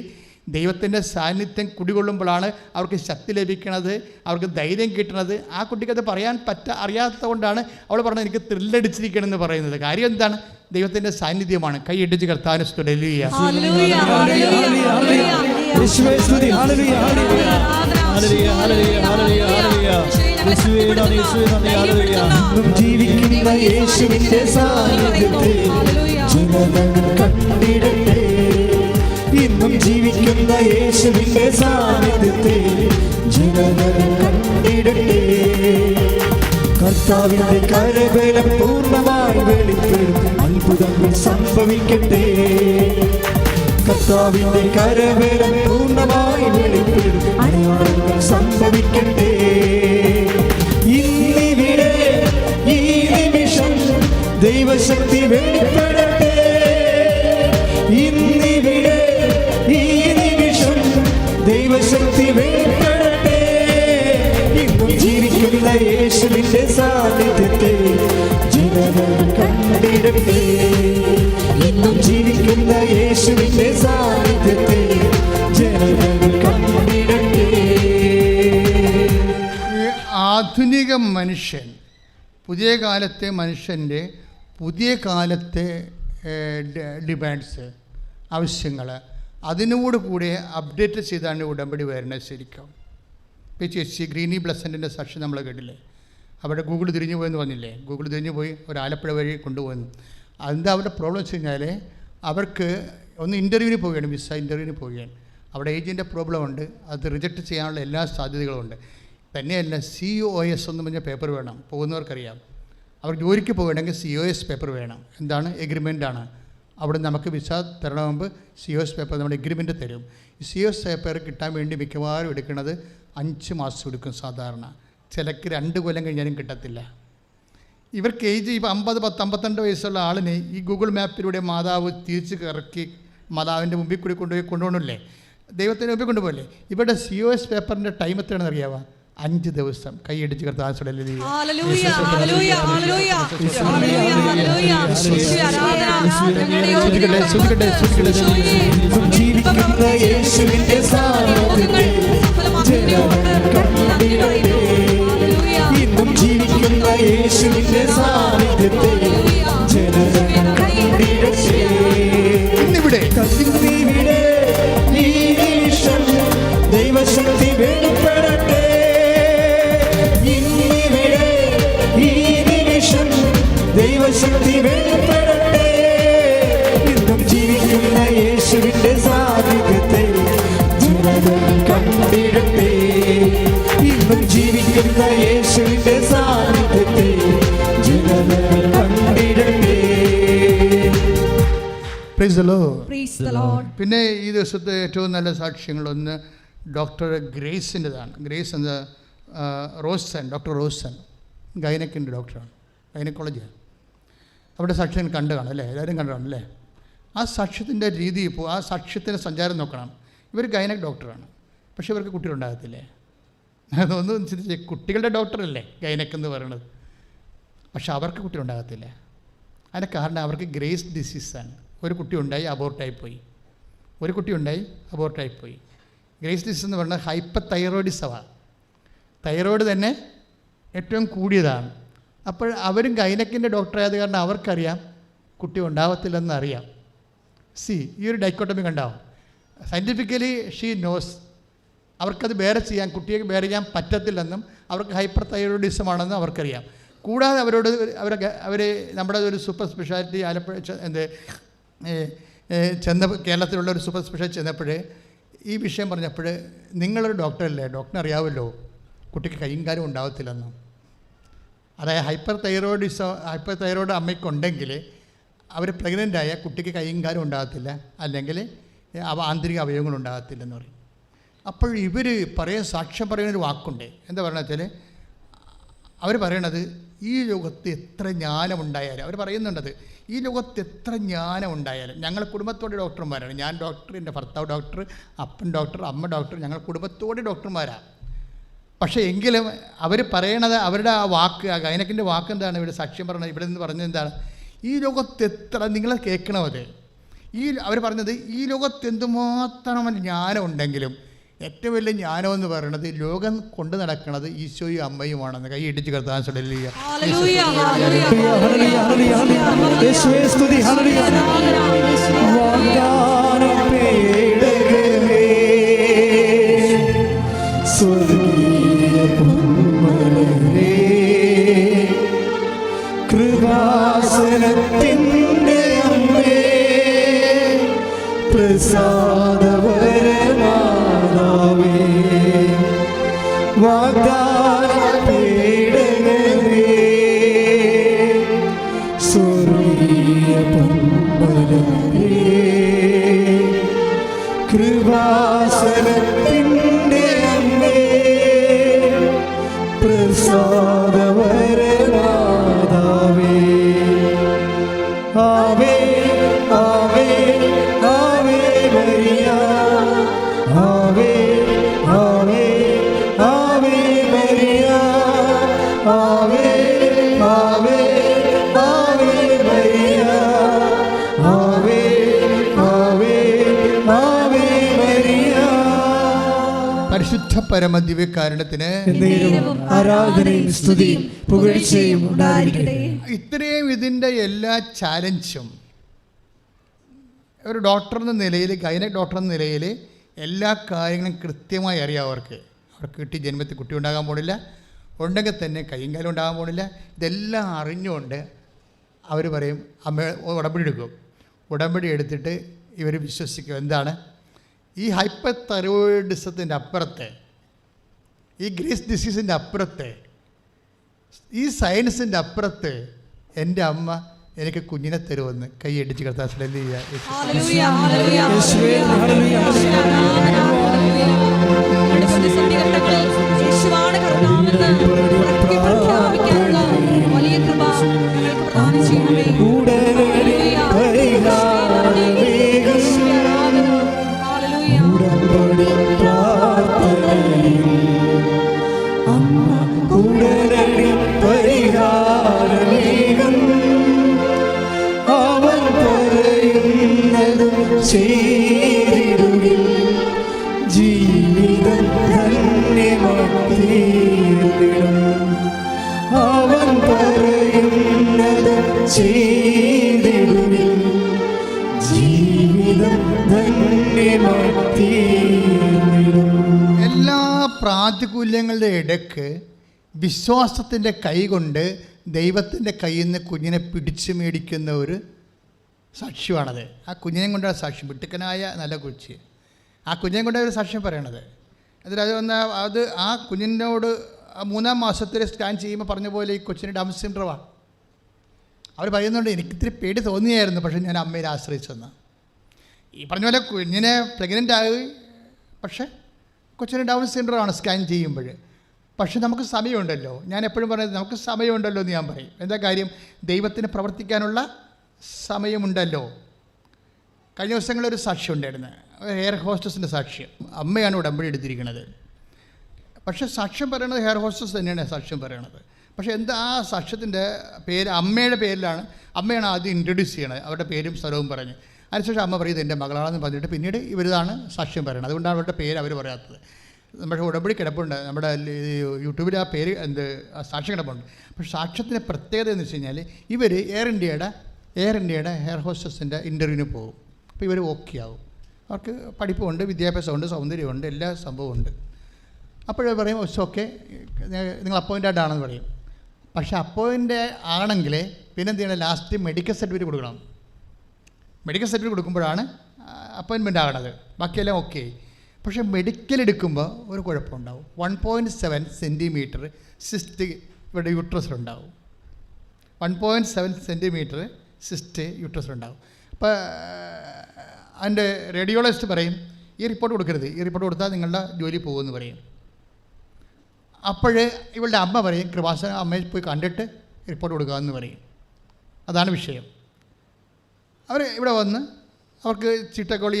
ദൈവത്തിൻ്റെ സാന്നിധ്യം കുടികൊള്ളുമ്പോഴാണ് അവർക്ക് ശക്തി ലഭിക്കുന്നത്, അവർക്ക് ധൈര്യം കിട്ടുന്നത്. ആ കുട്ടിക്ക് അത് പറയാൻ അറിയാത്തത് കൊണ്ടാണ് അവൾ പറഞ്ഞത് എനിക്ക് ത്രില്ലടിച്ചിരിക്കണമെന്ന് പറയുന്നത്. കാര്യം എന്താണ്? ദൈവത്തിൻ്റെ സാന്നിധ്യമാണ്. കൈയടിച്ച് കർത്താവിനെ സ്തുതിക്കുക. ജീവിക്കുന്ന യേശുവിന്റെ സാന്നിധ്യത്തെ ജനങ്ങൾ കണ്ടിടട്ടെ. ഇന്നും ജീവിക്കുന്ന യേശുവിന്റെ സാന്നിധ്യത്തെ ജനങ്ങൾ കണ്ടിടട്ടെ. കർത്താവിന്റെ കരബലം പൂർണ്ണമായി വെളിപ്പെടും അത്ഭുതങ്ങൾ സംഭവിക്കട്ടെ. കർത്താവിന്റെ കരബലം പൂർണ്ണമായി വെളിപ്പെടും അടയാളങ്ങൾ സംഭവിക്കട്ടെ. ഇന്നിവിടെ ഈ നിമിഷം ദൈവശക്തി വെളിപ്പെടട്ടെ. ഇന്നിവിടെ ഈ നിമിഷം ദൈവശക്തി വെളിപ്പെടട്ടെ. ഇന്നും ജീവിക്കുന്ന യേശുവിന്റെ സാന്നിധ്യത്തെ ജനങ്ങൾ കണ്ടിടട്ടെ. ഇന്നും ജീവിക്കുന്ന യേശുവിന്റെ സാന്നിധ്യത്തെ ജനങ്ങൾ കണ്ടിടട്ടെ. ആധുനിക മനുഷ്യൻ, പുതിയ കാലത്തെ മനുഷ്യൻ്റെ പുതിയ കാലത്തെ ഡിമാൻഡ്സ്, ആവശ്യങ്ങൾ, അതിനോട് കൂടെ അപ്ഡേറ്റ് ചെയ്താണ് ഉടമ്പടി വരുന്നത്. ശരിക്കും ഇപ്പോൾ ചേച്ചി ഗ്രീനി ബ്ലസൻറ്റിൻ്റെ സാക്ഷി നമ്മൾ കേട്ടില്ലേ? അവിടെ ഗൂഗിൾ തിരിഞ്ഞു പോയെന്ന് പറഞ്ഞില്ലേ? ഗൂഗിൾ തിരിഞ്ഞു പോയി ഒരു ആലപ്പുഴ വഴി കൊണ്ടുപോകുന്നു. എന്താ അവരുടെ പ്രോബ്ലം വെച്ച് കഴിഞ്ഞാൽ അവർക്ക് ഒന്ന് ഇൻ്റർവ്യൂവിന് പോവുകയാണ്, വിസ ഇൻ്റർവ്യൂവിന് പോവുകയാണ്. അവിടെ ഏജിൻ്റെ പ്രോബ്ലം ഉണ്ട്, അത് റിജക്റ്റ് ചെയ്യാനുള്ള എല്ലാ സാധ്യതകളും ഉണ്ട്. തന്നെയല്ല COS എന്ന് പറഞ്ഞ പേപ്പർ വേണം. പോകുന്നവർക്കറിയാം, അവർ ജോലിക്ക് പോകണമെങ്കിൽ COS പേപ്പർ വേണം. എന്താണ്? എഗ്രിമെൻ്റാണ്. അവിടെ നമുക്ക് വിസ തരണ മുമ്പ് COS പേപ്പർ നമ്മുടെ എഗ്രിമെൻ്റ് തരും. ഈ COS പേപ്പർ കിട്ടാൻ വേണ്ടി മിക്കവാറും എടുക്കുന്നത് 5 മാസം എടുക്കും സാധാരണ. ചിലക്ക് 2 കൊല്ലം കഴിഞ്ഞാലും കിട്ടത്തില്ല. ഇവർക്ക് ഏജ് ഇപ്പോൾ 50-52 വയസ്സുള്ള ആളിനെ ഈ ഗൂഗിൾ മാപ്പിലൂടെ മാതാവ് തിരിച്ച് ഇറക്കി മാതാവിൻ്റെ മുമ്പിൽ കൂടി കൊണ്ടുപോകണമല്ലേ, ദൈവത്തിൻ്റെ മുമ്പിൽ കൊണ്ടുപോകല്ലേ. ഇവരുടെ COS പേപ്പറിൻ്റെ ടൈം എത്രയാണെന്ന് അറിയാമോ? 5 ദിവസം. കൈയടിച്ച് കർത്താവ് ജീവിക്കുന്ന യേശുവിന്റെ സാന്നിധ്യത്തെ ജനങ്ങൾ കണ്ടിടട്ടെ. ഇന്നും ജീവിക്കുന്ന യേശുവിന്റെ സാന്നിധ്യത്തെ ജനങ്ങൾ കണ്ടിടട്ടെ. ഇന്നിവിടെ ഈ നിമിഷം ദൈവശക്തി വെളിപ്പെടട്ടെ. ഇന്നിവിടെ ഈ നിമിഷം ദൈവശക്തി വെളിപ്പെടട്ടെ. ഇന്നും ജീവിക്കുന്ന യേശുവിന്റെ സാന്നിധ്യത്തെ ജനങ്ങൾ കണ്ടിടട്ടെ. ഇന്നും ജീവിക്കുന്ന യേശുവിന്റെ സാന്നിധ്യത്തെ ജനങ്ങൾ കണ്ടിടട്ടെ. പിന്നെ ഈ ദിവസത്തെ ഏറ്റവും നല്ല സാക്ഷ്യങ്ങളൊന്ന് ഡോക്ടർ ഗ്രേസിൻ്റെതാണ്. ഗ്രേസ് എന്ന ഡോക്ടർ റോസൻ ഗൈനക്കിൻ്റെ ഡോക്ടറാണ്, ഗൈനക്കോളജിയാണ്. അവിടെ സാക്ഷ്യം കണ്ടു കാണും അല്ലേ? എല്ലാവരും കണ്ടു കാണും അല്ലേ? ആ സാക്ഷ്യത്തിൻ്റെ രീതി, ഇപ്പോൾ ആ സാക്ഷ്യത്തിൻ്റെ സഞ്ചാരം നോക്കണം. ഇവർ ഗൈനക് ഡോക്ടറാണ്, പക്ഷേ ഇവർക്ക് കുട്ടികളുണ്ടാകത്തില്ലേ? അതൊന്നും അനുസരിച്ച് കുട്ടികളുടെ ഡോക്ടറല്ലേ ഗൈനക് എന്ന് പറയുന്നത്, പക്ഷെ അവർക്ക് കുട്ടികളുണ്ടാകത്തില്ല. അതിൻ്റെ കാരണം അവർക്ക് ഗ്രേസ് ഡിസീസാണ്. ഒരു കുട്ടി ഉണ്ടായി അബോർട്ടായിപ്പോയി. ഗ്രേസ് ഡിസീസ് എന്ന് പറഞ്ഞാൽ ഹൈപ്പർ തൈറോയിഡിസമാണ്. തൈറോയിഡ് തന്നെ ഏറ്റവും കൂടിയതാണ്. അപ്പോൾ അവരും ഗൈനക്കിൻ്റെ ഡോക്ടറായത് കാരണം അവർക്കറിയാം കുട്ടി ഉണ്ടാവത്തില്ലെന്ന് അറിയാം. ഈ ഒരു ഡൈക്കോട്ടമി കണ്ടാവും. Scientifically she knows. അവർക്കത് കുട്ടിയെ ബേർ ചെയ്യാൻ പറ്റത്തില്ലെന്നും അവർക്ക് ഹൈപ്പർ തൈറോയിഡിസം ആണെന്നും അവർക്കറിയാം. കൂടാതെ അവരോട് അവർ നമ്മുടെ ഒരു സൂപ്പർ സ്പെഷ്യാലിറ്റി ആലപ്പുഴ കേരളത്തിലുള്ള ഒരു സൂപ്പർ സ്പെഷ്യാലിറ്റി ചെന്നപ്പോൾ ഈ വിഷയം പറഞ്ഞപ്പോൾ നിങ്ങളൊരു ഡോക്ടറല്ലേ, ഡോക്ടറിന് അറിയാമല്ലോ കുട്ടിക്ക് കൈയും കാലും ഉണ്ടാകത്തില്ലെന്ന്. അതായത് ഹൈപ്പർ തൈറോയ്ഡ് അമ്മയ്ക്കുണ്ടെങ്കിൽ അവർ പ്രഗ്നൻ്റായ കുട്ടിക്ക് കൈയും കാലും ഉണ്ടാകത്തില്ല, അല്ലെങ്കിൽ ആന്തരിക അവയവങ്ങളുണ്ടാകത്തില്ലെന്ന് പറയും. അപ്പോൾ ഇവർ സാക്ഷ്യം പറയുന്നൊരു വാക്കുണ്ട്. എന്താ പറയണ വെച്ചാൽ അവർ പറയണത് ഈ ലോകത്ത് എത്ര ജ്ഞാനമുണ്ടായാലും, അവർ പറയുന്നുണ്ടത് ഈ ലോകത്ത് എത്ര ജ്ഞാനമുണ്ടായാലും, ഞങ്ങൾ കുടുംബത്തോടെ ഡോക്ടർമാരാണ്. ഞാൻ ഡോക്ടർ, എൻ്റെ ഭർത്താവ് ഡോക്ടർ, അപ്പൻ ഡോക്ടർ, അമ്മ ഡോക്ടർ, ഞങ്ങൾ കുടുംബത്തോടെ ഡോക്ടർമാരാണ്. പക്ഷേ എങ്കിലും അവർ പറയണത് അവരുടെ ആ വാക്ക്, ആ ഗൈനക്കിൻ്റെ വാക്ക് എന്താണ്? ഇവിടെ സാക്ഷ്യം പറയണത്, ഇവിടെ നിന്ന് പറഞ്ഞത് എന്താണ്? ഈ ലോകത്ത് എത്ര, നിങ്ങൾ കേൾക്കണത്, അവർ പറഞ്ഞത് ഈ ലോകത്ത് എന്തുമാത്രം ജ്ഞാനം ഉണ്ടെങ്കിലും ഏറ്റവും വലിയ ജ്ഞാനമെന്ന് പറയുന്നത് ലോകം കൊണ്ട് നടക്കുന്നത് ഈശോയും അമ്മയുമാണെന്ന്. കൈ ഇടിച്ച് കർത്താൻ ഹല്ലേലൂയ. കൃപാസനത്തിൻ്റെ അമ്മേ, പ്രസാദപരമാതാവേ, വാഗ്ദാന പീഠങ്ങളേ, സ്വർഗീയ പമ്പലമേ, കൃപാസനത്തിൻ്റെ അമ്മേ, പ്രസാദപരമാതാവേ, ആവേ ആവേ ആവേ മരിയ, ആവേ ആവേ ആവേ മരിയ, ആവേ ആവേ ആവേ മരിയ, ആവേ ആവേ ആവേ മരിയ. പരിശുദ്ധ പരമദിവ്യകാരുണ്യത്തിന് ആരാധനയും സ്തുതിയും പുകഴ്ചയും ഉണ്ടായിരിക്കട്ടെ. ഇത്രയും ഇതിൻ്റെ എല്ലാ ചാലഞ്ചും ഒരു ഡോക്ടർ എന്ന നിലയിൽ, ഗൈനക് ഡോക്ടർ എന്ന നിലയിൽ എല്ലാ കാര്യങ്ങളും കൃത്യമായി അറിയാം. അവർക്ക് കിട്ടി ജന്മത്തിൽ കുട്ടി ഉണ്ടാകാൻ പോണില്ല, ഉണ്ടെങ്കിൽ തന്നെ കൈയും കാലും ഉണ്ടാകാൻ പോണില്ല. ഇതെല്ലാം അറിഞ്ഞുകൊണ്ട് അവർ പറയും അമ്മ ഉടമ്പടി എടുക്കും. ഉടമ്പടി എടുത്തിട്ട് ഇവർ വിശ്വസിക്കും എന്താണ്? ഈ ഹൈപ്പർ തൈറോയിഡിസത്തിൻ്റെ അപ്പുറത്ത്, ഈ ഗ്രേസ് ഡിസീസിൻ്റെ അപ്പുറത്ത്, ഈ സയൻസിൻ്റെ അപ്പുറത്ത് എൻ്റെ അമ്മ എനിക്ക് കുഞ്ഞിനെ തരുമെന്ന് കൈ അടിച്ച് കർത്താൻ ഹല്ലേലൂയ. ചെയ്തിടുകിൽ ജീവിതം ധന്യമാക്കിയിടും. അവൻ പറയുന്നത് ചെയ്തിടുകിൽ ജീവിതം ധന്യമാക്കിയിടും. എല്ലാ പ്രാതികൂല്യങ്ങളുടെ ഇടയ്ക്ക് വിശ്വാസത്തിൻ്റെ കൈ കൊണ്ട് ദൈവത്തിൻ്റെ കയ്യിൽ നിന്ന് കുഞ്ഞിനെ പിടിച്ചു മേടിക്കുന്ന ഒരു സാക്ഷ്യമാണത്. ആ കുഞ്ഞിനെ കൊണ്ടാണ് സാക്ഷ്യം, വിട്ടുക്കനായ നല്ല കുച്ചി. ആ കുഞ്ഞിനെ കൊണ്ടാണ് ഒരു സാക്ഷ്യം പറയണത്. എന്നിട്ട് അത് ആ കുഞ്ഞിനോട് 3-ാം മാസത്തിൽ സ്കാൻ ചെയ്യുമ്പോൾ പറഞ്ഞ പോലെ ഈ കൊച്ചിന് ഡൗൺ സിൻഡ്രോമാണ്. അവർ പറയുന്നുണ്ട് എനിക്കിത്തിരി പേടി തോന്നിയായിരുന്നു, പക്ഷേ ഞാൻ അമ്മയെ ആശ്രയിച്ചെന്ന്. ഈ പറഞ്ഞ പോലെ കുഞ്ഞിനെ പ്രഗ്നൻ്റ് ആയി, പക്ഷേ കൊച്ചിന് ഡൗൺ സിൻഡ്രോമാണ് സ്കാൻ ചെയ്യുമ്പോൾ. പക്ഷെ നമുക്ക് സമയമുണ്ടല്ലോ. ഞാൻ എപ്പോഴും പറയുന്നത് നമുക്ക് സമയമുണ്ടല്ലോ എന്ന് ഞാൻ പറയും. എന്താ കാര്യം? ദൈവത്തിന് പ്രവർത്തിക്കാനുള്ള സമയമുണ്ടല്ലോ. കഴിഞ്ഞ ദിവസങ്ങളൊരു സാക്ഷ്യം ഉണ്ടായിരുന്നു, എയർ ഹോസ്റ്റസിൻ്റെ സാക്ഷ്യം. അമ്മയാണ് ഉടമ്പടി എടുത്തിരിക്കുന്നത്. പക്ഷേ സാക്ഷ്യം പറയണത് എയർ ഹോസ്റ്റസ് തന്നെയാണ് സാക്ഷ്യം പറയണത്. പക്ഷേ എന്താ ആ സാക്ഷ്യത്തിൻ്റെ പേര് അമ്മയുടെ പേരിലാണ്. അമ്മയാണ് ആദ്യം ഇൻട്രൊഡ്യൂസ് ചെയ്യണത്, അവരുടെ പേരും സ്ഥലവും പറഞ്ഞ്. അതിനുശേഷം അമ്മ പറയുന്നത് എൻ്റെ മകളാണെന്ന് പറഞ്ഞിട്ട് പിന്നീട് ഇവരിതാണ് സാക്ഷ്യം പറയണത്. അതുകൊണ്ടാണ് അവരുടെ പേര് അവർ പറയാത്തത്. നമ്മുടെ ഉടമ്പടി കിടപ്പുണ്ട്, നമ്മുടെ യൂട്യൂബിൽ ആ പേര് സാക്ഷ്യം കിടപ്പുണ്ട്. പക്ഷേ സാക്ഷ്യത്തിൻ്റെ പ്രത്യേകത എന്ന് വെച്ച് കഴിഞ്ഞാൽ ഇവർ എയർ ഇന്ത്യയുടെ എയർ ഹോസ്റ്റസിൻ്റെ ഇൻ്റർവ്യൂവിന് പോകും. അപ്പോൾ ഇവർ ഓക്കെ ആവും. അവർക്ക് പഠിപ്പുണ്ട്, വിദ്യാഭ്യാസമുണ്ട്, സൗന്ദര്യമുണ്ട്, എല്ലാ സംഭവമുണ്ട്. അപ്പോഴേ പറയും ഓക്കെ നിങ്ങൾ അപ്പോയിൻറ്റഡ് ആണെന്ന് പറയും. പക്ഷെ അപ്പോയിൻ്റ് ആണെങ്കിൽ പിന്നെ എന്ത് ചെയ്യണം, ലാസ്റ്റ് മെഡിക്കൽ സർട്ടിഫിക്കറ്റ് കൊടുക്കണം. മെഡിക്കൽ സർട്ടിഫിക്കറ്റ് കൊടുക്കുമ്പോഴാണ് അപ്പോയിൻമെൻ്റ് ആകണത്. ബാക്കിയെല്ലാം ഓക്കെ. പക്ഷേ മെഡിക്കൽ എടുക്കുമ്പോൾ ഒരു കുഴപ്പമുണ്ടാവും. 1.7 സെൻറ്റിമീറ്റർ സിസ്റ്റ് ഇവിടെ യൂട്രസിലുണ്ടാവും. 1.7 സെൻറ്റിമീറ്റർ സിസ്റ്റ് യൂട്രസിലുണ്ടാവും. അപ്പോൾ അതിൻ്റെ റേഡിയോളജിസ്റ്റ് പറയും ഈ റിപ്പോർട്ട് കൊടുക്കരുത്, ഈ റിപ്പോർട്ട് കൊടുത്താൽ നിങ്ങളുടെ ജോലി പോകുമെന്ന് പറയും. അപ്പോൾ ഇവളുടെ അമ്മ പറയും കൃപാസന അമ്മയെ പോയി കണ്ടിട്ട് റിപ്പോർട്ട് കൊടുക്കുക എന്ന് പറയും. അതാണ് വിഷയം. അവർ ഇവിടെ വന്ന് അവർക്ക് ചീട്ടക്കോളി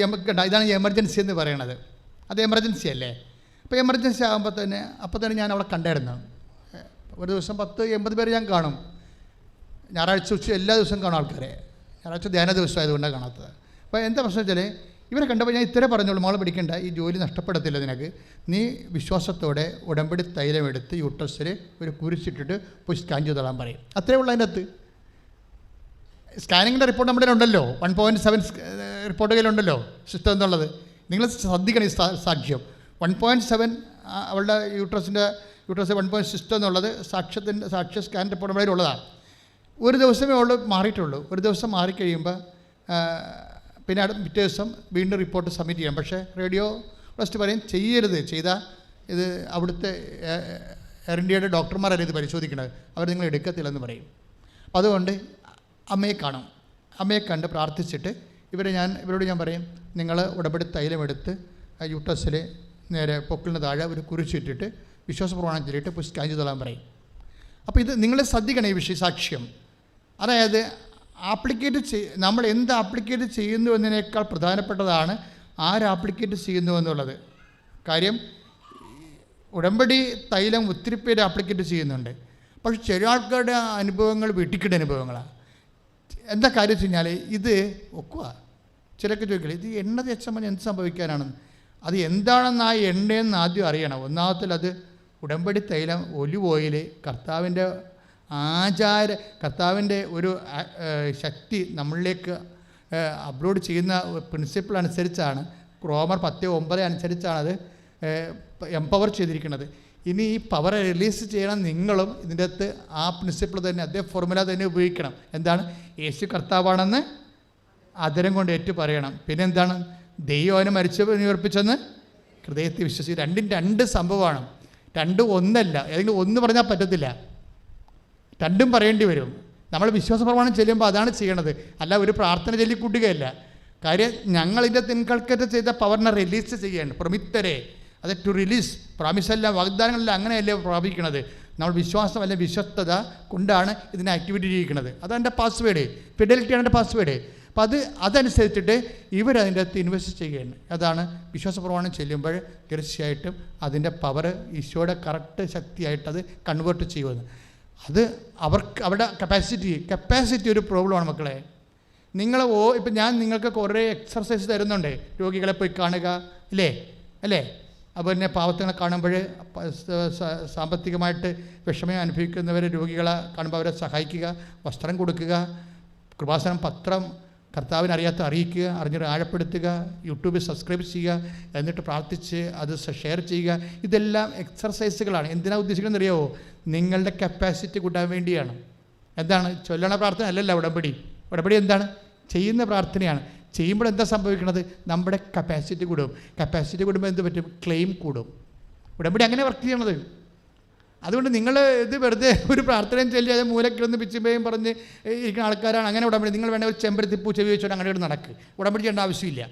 ഇതാണ് എമർജൻസി എന്ന് പറയണത്. അത് എമർജൻസി അല്ലേ. അപ്പോൾ എമർജൻസി ആകുമ്പോൾ തന്നെ അപ്പോൾ തന്നെ ഞാൻ അവളെ കണ്ടായിരുന്നു. ഒരു ദിവസം 10-80 പേര് ഞാൻ കാണും. ഞായറാഴ്ച ഉച്ച എല്ലാ ദിവസവും കാണും ആൾക്കാരെ. ഞായറാഴ്ച ധ്യാന ദിവസം ആയതുകൊണ്ടാണ് കാണാത്തത്. അപ്പോൾ എന്താ പ്രശ്നം വെച്ചാൽ ഇവരെ കണ്ടപ്പോൾ ഞാൻ ഇത്രേ പറഞ്ഞോളൂ, മോളെ പിടിക്കണ്ട, ഈ ജോലി നഷ്ടപ്പെടത്തില്ല നിനക്ക്. നീ വിശ്വാസത്തോടെ ഉടമ്പടി തൈലം എടുത്ത് യൂട്രസിൽ ഒരു കുരിച്ചിട്ടിട്ട് പോയി സ്കാൻ ചെയ്തോളാൻ പറയും. അത്രേ ഉള്ളൂ അതിൻ്റെ അകത്ത്. സ്കാനിങ്ങിൻ്റെ റിപ്പോർട്ട് നമ്മുടെ ഉണ്ടല്ലോ, 1.7 റിപ്പോർട്ട് കയ്യിലുണ്ടല്ലോ സിസ്റ്റം എന്നുള്ളത്. നിങ്ങൾ ശ്രദ്ധിക്കണം ഈ സാക്ഷ്യം. 1.7 അവളുടെ യൂട്രസ് 1.6 എന്നുള്ളത് സാക്ഷ്യ സ്കാൻ റിപ്പോർട്ട് നമ്മുടെ ഉള്ളതാണ്. ഒരു ദിവസമേ അവൾ മാറിയിട്ടുള്ളൂ. ഒരു ദിവസം മാറിക്കഴിയുമ്പോൾ പിന്നെ പിറ്റേ ദിവസം വീണ്ടും റിപ്പോർട്ട് സബ്മിറ്റ് ചെയ്യാം. പക്ഷേ റേഡിയോ ഫസ്റ്റ് പറയും ചെയ്യരുത്, ചെയ്താൽ ഇത് അവിടുത്തെ എയർ ഇന്ത്യയുടെ ഡോക്ടർമാരല്ലേ ഇത് പരിശോധിക്കണത്, അവർ നിങ്ങൾ എടുക്കത്തില്ലെന്ന് പറയും. അതുകൊണ്ട് അമ്മയെ കാണും. അമ്മയെ കണ്ട് പ്രാർത്ഥിച്ചിട്ട് ഇവരോട് ഞാൻ പറയും നിങ്ങൾ ഉടമ്പടി തൈലമെടുത്ത് യൂട്രസിൽ നേരെ പൊക്കിളിന് താഴെ ഒരു കുരിച്ചിട്ടിട്ട് വിശ്വാസപ്രമാണം ചൊല്ലിയിട്ട് പോയി സ്കാൻ ചെയ്തോളാൻ പറയും. അപ്പോൾ ഇത് നിങ്ങൾ ശ്രദ്ധിക്കണം ഈ വിഷയ സാക്ഷ്യം. അതായത് നമ്മൾ എന്ത് ആപ്ലിക്കേറ്റ് ചെയ്യുന്നു എന്നതിനേക്കാൾ പ്രധാനപ്പെട്ടതാണ് ആപ്ലിക്കേറ്റ് ചെയ്യുന്നു എന്നുള്ളത് കാര്യം. ഉടമ്പടി തൈലം ഒത്തിരി പേര് ആപ്ലിക്കേറ്റ് ചെയ്യുന്നുണ്ട്. പക്ഷെ ചില ആൾക്കാരുടെ അനുഭവങ്ങൾ വെട്ടിക്കിട്ട അനുഭവങ്ങളാണ്. എന്താ കാര്യം വെച്ച് കഴിഞ്ഞാൽ ഇത് ഒക്കുക. ചിലർക്ക് ചോദിക്കില്ല ഇത് എണ്ണ തേച്ചമ്മ എന്ത് സംഭവിക്കാനാണെന്ന്. അത് എന്താണെന്ന് ആ എണ്ണയെന്ന് ആദ്യം അറിയണം. ഒന്നാമത്തിൽ അത് ഉടമ്പടി തൈലം ഒലിവ് ഓയിൽ കർത്താവിൻ്റെ ഒരു ശക്തി നമ്മളിലേക്ക് അപ്ലോഡ് ചെയ്യുന്ന പ്രിൻസിപ്പിൾ അനുസരിച്ചാണ്, റോമർ 10:9 അനുസരിച്ചാണ് അത് എംപവർ ചെയ്തിരിക്കുന്നത്. ഇനി ഈ പവർ റിലീസ് ചെയ്യണം നിങ്ങളും ഇതിൻ്റെ അകത്ത് ആ പ്രിൻസിപ്പിൾ തന്നെ അതേ ഫോർമുല തന്നെ ഉപയോഗിക്കണം. എന്താണ്? യേശു കർത്താവാണെന്ന് ആദരം കൊണ്ട് ഏറ്റു പറയണം. പിന്നെ എന്താണ്? ദൈവം അവനെ ഉയർപ്പിച്ചെന്ന് ഹൃദയത്തെ വിശ്വസിക്കും. രണ്ട് സംഭവമാണ്. രണ്ടും ഒന്നല്ല. ഏതെങ്കിലും ഒന്ന് പറഞ്ഞാൽ പറ്റത്തില്ല, രണ്ടും പറയേണ്ടി വരും. നമ്മൾ വിശ്വാസ പ്രമാണം ചെല്ലുമ്പോൾ അതാണ് ചെയ്യണത്, അല്ല ഒരു പ്രാർത്ഥന ചൊല്ലിക്കൂട്ടുകയല്ല. കാര്യം ഞങ്ങളിൻ്റെ തിൻകൾക്കറ്റ് ചെയ്ത പവറിനെ റിലീസ് ചെയ്യാണ്. പ്രമിത്തരെ അത് ടു റിലീസ് പ്രോമിസെല്ലാം വാഗ്ദാനങ്ങളെല്ലാം അങ്ങനെയല്ലേ പ്രാപിക്കണത്. നമ്മൾ വിശ്വാസം അല്ലെ വിശ്വസ്തത കൊണ്ടാണ് ഇതിനെ ആക്ടിവിറ്റി ചെയ്യിക്കുന്നത്. അതെൻ്റെ പാസ്വേഡ്, ഫിഡലിറ്റിയാണ് എൻ്റെ പാസ്വേഡ്. അപ്പോൾ അതനുസരിച്ചിട്ട് ഇവരതിൻ്റെ അകത്ത് ഇൻവെസ്റ്റ് ചെയ്യുകയാണ്. അതാണ് വിശ്വാസ പ്രമാണം ചെല്ലുമ്പോൾ തീർച്ചയായിട്ടും അതിൻ്റെ പവർ ഈശോയുടെ കറക്റ്റ് ശക്തിയായിട്ടത് കൺവേർട്ട് ചെയ്യുമെന്ന്. അത് അവരുടെ കപ്പാസിറ്റി ഒരു പ്രോബ്ലമാണ് മക്കളെ. ഇപ്പം ഞാൻ നിങ്ങൾക്ക് കുറേ എക്സർസൈസ് തരുന്നുണ്ട്. രോഗികളെ പോയി കാണുക, അല്ലേ അപ്പോൾ പിന്നെ പാവത്തുകളെ കാണുമ്പോൾ സാമ്പത്തികമായിട്ട് വിഷമം അനുഭവിക്കുന്നവർ രോഗികളെ കാണുമ്പോൾ അവരെ സഹായിക്കുക, വസ്ത്രം കൊടുക്കുക, കൃപാസനം പത്രം കർത്താവിനെ അറിയിക്കുക, അറിഞ്ഞിട്ട് ആഴപ്പെടുത്തുക, യൂട്യൂബിൽ സബ്സ്ക്രൈബ് ചെയ്യുക, എന്നിട്ട് പ്രാർത്ഥിച്ച് അത് ഷെയർ ചെയ്യുക. ഇതെല്ലാം എക്സർസൈസുകളാണ്. എന്തിനാണ് ഉദ്ദേശിക്കുന്നത് അറിയാമോ? നിങ്ങളുടെ കപ്പാസിറ്റി കൂട്ടാൻ വേണ്ടിയാണ്. എന്താണ്? ചൊല്ലണ പ്രാർത്ഥന അല്ലല്ല ഉടമ്പടി എന്താണ്? ചെയ്യുന്ന പ്രാർത്ഥനയാണ്. ചെയ്യുമ്പോൾ എന്താ സംഭവിക്കുന്നത്? നമ്മുടെ കപ്പാസിറ്റി കൂടും. കപ്പാസിറ്റി കൂടുമ്പോൾ എന്ത് പറ്റും? ക്ലെയിം കൂടും. ഉടമ്പടി അങ്ങനെ വർക്ക് ചെയ്യണത്. അതുകൊണ്ട് നിങ്ങൾ ഇത് വെറുതെ ഒരു പ്രാർത്ഥനയും ചൊല്ലി അത് മൂലക്കിലൊന്ന് പിച്ചുമ്പയും പറഞ്ഞ് ഇരിക്കുന്ന ആൾക്കാരാണ്. അങ്ങനെ ഉടമ്പടി നിങ്ങൾ വേണമെങ്കിൽ ഒരു ചെമ്പരത്തിപ്പൂ ചെവി വെച്ചോണ്ട് അങ്ങനെ നടക്ക്. ഉടമ്പടി ചെയ്യേണ്ട ആവശ്യമില്ല.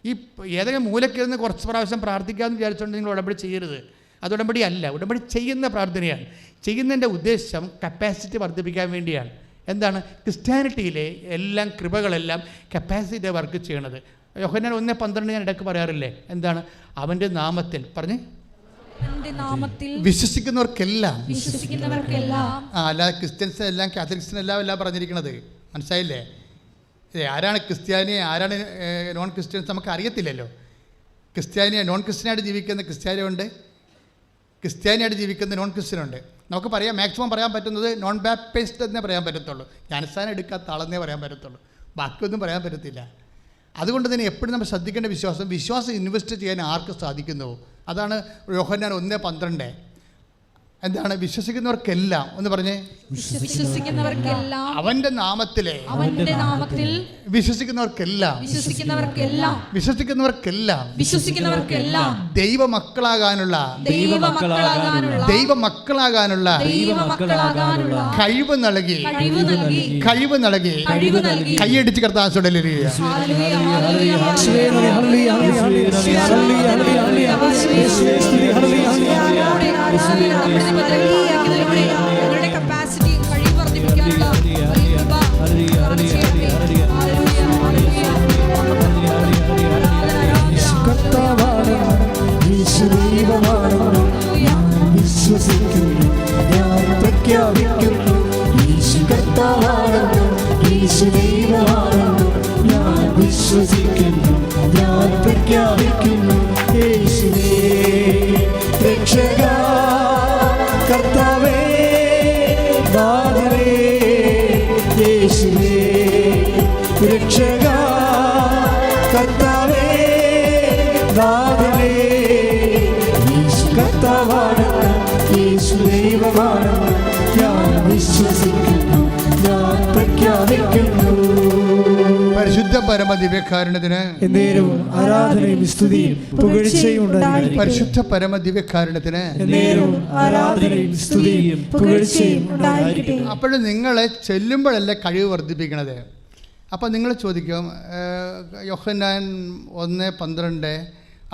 ഈ ഏതെങ്കിലും മൂലക്കിരുന്ന് കുറച്ച് പ്രാവശ്യം പ്രാർത്ഥിക്കാമെന്ന് വിചാരിച്ചുകൊണ്ട് നിങ്ങൾ ഉടമ്പടി ചെയ്യരുത്. അത് ഉടമ്പടി അല്ല. ഉടമ്പടി ചെയ്യുന്ന പ്രാർത്ഥനയാണ്. ചെയ്യുന്നതിൻ്റെ ഉദ്ദേശം കപ്പാസിറ്റി വർദ്ധിപ്പിക്കാൻ വേണ്ടിയാണ്. എന്താണ്? ക്രിസ്ത്യാനിറ്റിയിലെ എല്ലാം കൃപകളെല്ലാം കപ്പാസിറ്റി വർക്ക് ചെയ്യണത്. യോഹന്നാൻ 1:12 ഞാൻ ഇടയ്ക്ക് പറയാറില്ലേ? എന്താണ്? അവൻ്റെ നാമത്തിൽ പറഞ്ഞ് വിശ്വസിക്കുന്നവർക്കെല്ലാം അല്ലാതെ ക്രിസ്ത്യൻസിനെല്ലാം കാത്തലിക്സിനെല്ലാം പറഞ്ഞിരിക്കുന്നത്. മനസ്സിലായില്ലേ? ആരാണ് ക്രിസ്ത്യാനി, ആരാണ് നോൺ ക്രിസ്ത്യൻസ് നമുക്ക് അറിയത്തില്ലല്ലോ. നോൺ ക്രിസ്ത്യനായിട്ട് ജീവിക്കുന്ന ക്രിസ്ത്യാനിയുണ്ട്, ക്രിസ്ത്യാനിയായിട്ട് ജീവിക്കുന്ന നോൺ ക്രിസ്ത്യനുണ്ട്. നമുക്ക് മാക്സിമം പറയാൻ പറ്റുന്നത് നോൺ ബാപ്റ്റിസ്റ്റ് എന്നേ പറയാൻ പറ്റത്തുള്ളൂ. ജ്ഞാനസ്നാനം എടുക്കാത്ത ആളെന്നേ പറയാൻ പറ്റത്തുള്ളൂ. ബാക്കിയൊന്നും പറയാൻ പറ്റത്തില്ല. അതുകൊണ്ട് തന്നെ എപ്പോഴും നമ്മൾ ശ്രദ്ധിക്കേണ്ട വിശ്വാസം ഇൻവെസ്റ്റ് ചെയ്യാൻ ആർക്ക് സാധിക്കുന്നുവോ അതാണ് യോഹന്നാൻ 1:12. എന്താണ്? വിശ്വസിക്കുന്നവർക്കെല്ലാം ഒന്ന് പറഞ്ഞേ, വിശ്വസിക്കുന്നവർക്കെല്ലാം അവന്റെ നാമത്തിൽ വിശ്വസിക്കുന്നവർക്കെല്ലാം ദൈവമക്കളാകാനുള്ള കഴിവ് നൽകി കൈയടിച്ച് കർത്താവോടെ ഞങ്ങളുടെ കപ്പാസിറ്റി കഴിവ് വർദ്ധിപ്പിക്കാനുള്ള വിശ്വസിക്കുന്നു, ഞാൻ പ്രഖ്യാപിക്കുന്നു. യേശു കർത്താവാണെന്ന്, യേശു ദൈവമാണെന്ന് ഞാൻ വിശ്വസിക്കുന്നു, ഞാൻ പ്രഖ്യാപിക്കുന്നു. യേശുവേ രക്ഷക, കർത്താവേ നാഥനേ, യേശുവേ രക്ഷക, കർത്താവേ നാഥനേ. യേശു കർത്താവാണെന്ന്, യേശു ദൈവമാണെന്ന് ഞാൻ വിശ്വസിക്കുന്നു, ഞാൻ പ്രഖ്യാപിക്കുന്നു. പരിശുദ്ധ പരമ ദിവ്യകാരുണ്യത്തിന് എന്നേരവും ആരാധനയും സ്തുതിയും പുകഴ്ചയും ഉണ്ടായിരിക്കട്ടെ. പരിശുദ്ധ പരമ ദിവ്യകാരുണ്യത്തിന് എന്നേരവും ആരാധനയും സ്തുതിയും പുകഴ്ചയും ഉണ്ടായിരിക്കട്ടെ. അപ്പോഴും നിങ്ങളെ ചെല്ലുമ്പോഴല്ലേ കഴിവ് വർദ്ധിപ്പിക്കണത്. അപ്പോൾ നിങ്ങൾ ചോദിക്കും, യോഹന്നാൻ 1:12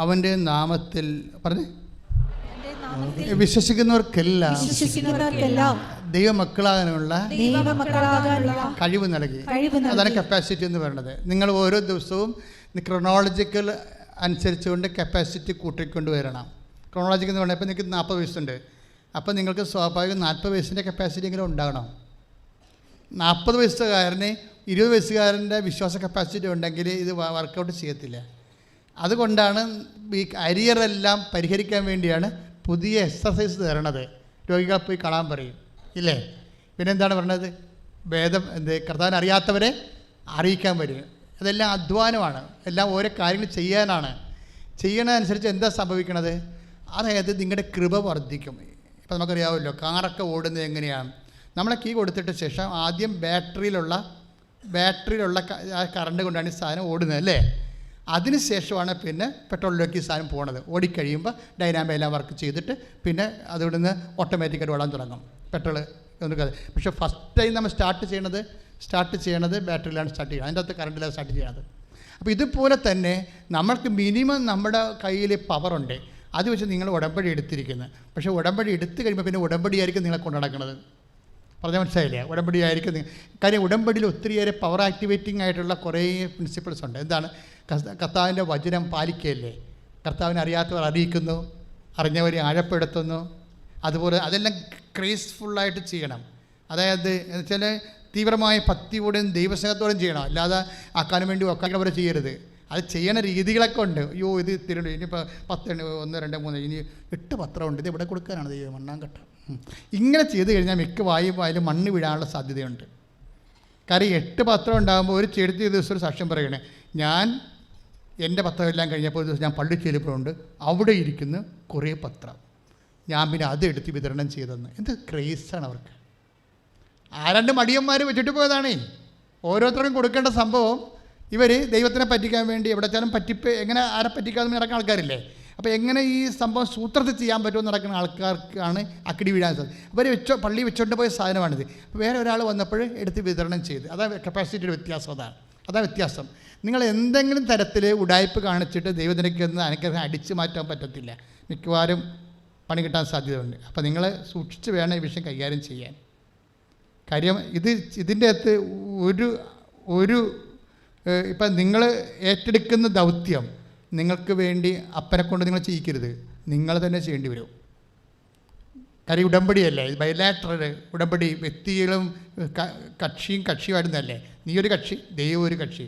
അവൻ്റെ നാമത്തിൽ പറഞ്ഞേ, വിശ്വസിക്കുന്നവർക്കെല്ലാം ദൈവമക്കളാകാനുള്ള കഴിവ് നൽകി. അതാണ് കപ്പാസിറ്റി എന്ന് പറയുന്നത്. നിങ്ങൾ ഓരോ ദിവസവും ക്രൊണോളജിക്കൽ അനുസരിച്ചുകൊണ്ട് കപ്പാസിറ്റി കൂട്ടിക്കൊണ്ട് വരണം. ക്രൊണോളജിക്കൽ എന്ന് പറഞ്ഞാൽ ഇപ്പോൾ നിങ്ങൾക്ക് 40 വയസ്സുണ്ട്, അപ്പോൾ നിങ്ങൾക്ക് സ്വാഭാവികം 40 വയസ്സിൻ്റെ കപ്പാസിറ്റി എങ്കിലും ഉണ്ടാകണം. 40 വയസ്സുകാരന് 20 വയസ്സുകാരൻ്റെ വിശ്വാസ കപ്പാസിറ്റി ഉണ്ടെങ്കിൽ ഇത് വർക്കൗട്ട് ചെയ്യത്തില്ല. അതുകൊണ്ടാണ് ഈ അരിയറെല്ലാം പരിഹരിക്കാൻ വേണ്ടിയാണ് പുതിയ എക്സസൈസ് തരണത്. രോഗികളെ പോയി കാണാൻ പറയും, ഇല്ലേ? പിന്നെ എന്താണ് പറഞ്ഞത്? ഭേദം കർത്താവിനെ അറിയാത്തവരെ അറിയിക്കാൻ വരും. അതെല്ലാം അധ്വാനമാണ്, എല്ലാം ഓരോ കാര്യങ്ങൾ ചെയ്യാനാണ്. ചെയ്യണതനുസരിച്ച് എന്താ സംഭവിക്കണത്? അതായത് നിങ്ങളുടെ കൃപ വർദ്ധിക്കും. ഇപ്പം നമുക്കറിയാമല്ലോ കാറൊക്കെ ഓടുന്നത് എങ്ങനെയാണ്. നമ്മളെ കീ കൊടുത്തിട്ട് ശേഷം ആദ്യം ബാറ്ററിയിലുള്ള കറണ്ട് കൊണ്ടാണ് ഈ സാധനം ഓടുന്നത്, അല്ലേ? അതിനുശേഷമാണ് പിന്നെ പെട്രോളിലേക്ക് ഈ സാധനം പോണത്. ഓടിക്കഴിയുമ്പോൾ ഡൈനാമോ എല്ലാം വർക്ക് ചെയ്തിട്ട് പിന്നെ അതിവിടുന്ന് ഓട്ടോമാറ്റിക്കായിട്ട് ഓടാൻ തുടങ്ങും പെട്രോൾ ഒന്നും. പക്ഷേ ഫസ്റ്റ് ടൈം നമ്മൾ സ്റ്റാർട്ട് ചെയ്യണത് ബാറ്ററിയിലാണ് സ്റ്റാർട്ട് ചെയ്യുന്നത്, അതിൻ്റെ അകത്ത് കറണ്ടിലാണ് സ്റ്റാർട്ട് ചെയ്യുന്നത്. അപ്പോൾ ഇതുപോലെ തന്നെ നമ്മൾക്ക് മിനിമം നമ്മുടെ കയ്യിൽ പവറുണ്ട്, അത് വെച്ച് നിങ്ങൾ ഉടമ്പടി എടുത്തിരിക്കുന്നത്. പക്ഷേ ഉടമ്പടി എടുത്തു കഴിയുമ്പോൾ പിന്നെ ഉടമ്പടിയായിരിക്കും നിങ്ങളെ കൊണ്ടു നടക്കുന്നത്. പറഞ്ഞാൽ മനസ്സിലായില്ലേ? ഉടമ്പടിയായിരിക്കും. കാര്യം ഉടമ്പടിയിൽ ഒത്തിരിയേറെ പവർ ആക്ടിവേറ്റിംഗ് ആയിട്ടുള്ള കുറേ പ്രിൻസിപ്പിൾസ് ഉണ്ട്. എന്താണ്? കർത്താവിൻ്റെ വചനം പാലിക്കുകയല്ലേ, കർത്താവിനെ അറിയാത്തവർ അറിയിക്കുന്നു, അറിഞ്ഞവരെ ആഴപ്പെടുത്തുന്നു. അതുപോലെ അതെല്ലാം ക്രേസ്ഫുള്ളായിട്ട് ചെയ്യണം. അതായത് എന്ന് വെച്ചാൽ തീവ്രമായ ഭക്തിയോടെയും ദൈവസ്നേഹത്തോടെയും ചെയ്യണം. അല്ലാതെ ആക്കാനും വേണ്ടി ഒക്കാനവരെ ചെയ്യരുത്. അത് ചെയ്യണ രീതികളൊക്കെ ഉണ്ട്. അയ്യോ ഇത് തിരുണ്ട്, ഇനിയിപ്പോൾ 10, 1, 2, 3, ഇനി 8 പത്രമുണ്ട്, ഇത് ഇവിടെ കൊടുക്കാനാണ് ദൈവം മണ്ണാങ്കട്ട. ഇങ്ങനെ ചെയ്ത് കഴിഞ്ഞാൽ മിക്ക വായും മണ്ണ് വീഴാനുള്ള സാധ്യതയുണ്ട്. കാര്യം 8 പത്രം ഉണ്ടാകുമ്പോൾ ഒരു ചെടുത്ത ദിവസം ഒരു സാക്ഷ്യം പറയണേ, ഞാൻ എൻ്റെ പത്രമെല്ലാം കഴിഞ്ഞപ്പോൾ ഒരു ദിവസം ഞാൻ പള്ളി ചെല്ലുമ്പോഴുണ്ട്, അവിടെ ഇരിക്കുന്ന കുറേ പത്രം, ഞാൻ പിന്നെ അതെടുത്ത് വിതരണം ചെയ്തെന്ന്. എന്ത് ക്രേസാണ് അവർക്ക്. ആരണ്ട് മടിയന്മാർ വെച്ചിട്ട് പോയതാണേ. ഓരോരുത്തർക്കും കൊടുക്കേണ്ട സംഭവം ഇവർ ദൈവത്തിനെ പറ്റിക്കാൻ വേണ്ടി എവിടെ വെച്ചാലും എങ്ങനെ ആരെ പറ്റിക്കാതെ നടക്കുന്ന ആൾക്കാരില്ലേ. അപ്പോൾ എങ്ങനെ ഈ സംഭവം സൂത്രത്തിൽ ചെയ്യാൻ പറ്റുമെന്ന് നടക്കുന്ന ആൾക്കാർക്കാണ് അക്കിടി വീഴാൻ സാധിക്കും. അവർ പള്ളി വെച്ചുകൊണ്ട് പോയ സാധനമാണിത്. വേറെ ഒരാൾ വന്നപ്പോൾ എടുത്ത് വിതരണം ചെയ്ത്. അതാണ് കപ്പാസിറ്റിയുടെ വ്യത്യാസം. അതാണ് വ്യത്യാസം. നിങ്ങൾ എന്തെങ്കിലും തരത്തിൽ ഉടായ്പ് കാണിച്ചിട്ട് ദൈവത്തിനൊക്കെ ഒന്ന് അനുഗ്രഹം അടിച്ചു മാറ്റാൻ പറ്റത്തില്ല. മിക്കവാറും പണി കിട്ടാൻ സാധ്യതയുണ്ട്. അപ്പോൾ നിങ്ങൾ സൂക്ഷിച്ച് വേണം ഈ വിഷയം കൈകാര്യം ചെയ്യാൻ. കാര്യം ഇതിൻ്റെ അകത്ത് ഒരു ഇപ്പം നിങ്ങൾ ഏറ്റെടുക്കുന്ന ദൗത്യം നിങ്ങൾക്ക് വേണ്ടി അപ്പനെ കൊണ്ട് നിങ്ങൾ ചെയ്യിക്കരുത്, നിങ്ങൾ തന്നെ ചെയ്യേണ്ടി വരും. കാര്യം ഉടമ്പടിയല്ലേ, ബൈലാറ്ററൽ ഉടമ്പടി, വ്യക്തികളും കക്ഷിയുമായിരുന്നല്ലേ. നീ ഒരു കക്ഷി, ദൈവം ഒരു കക്ഷി.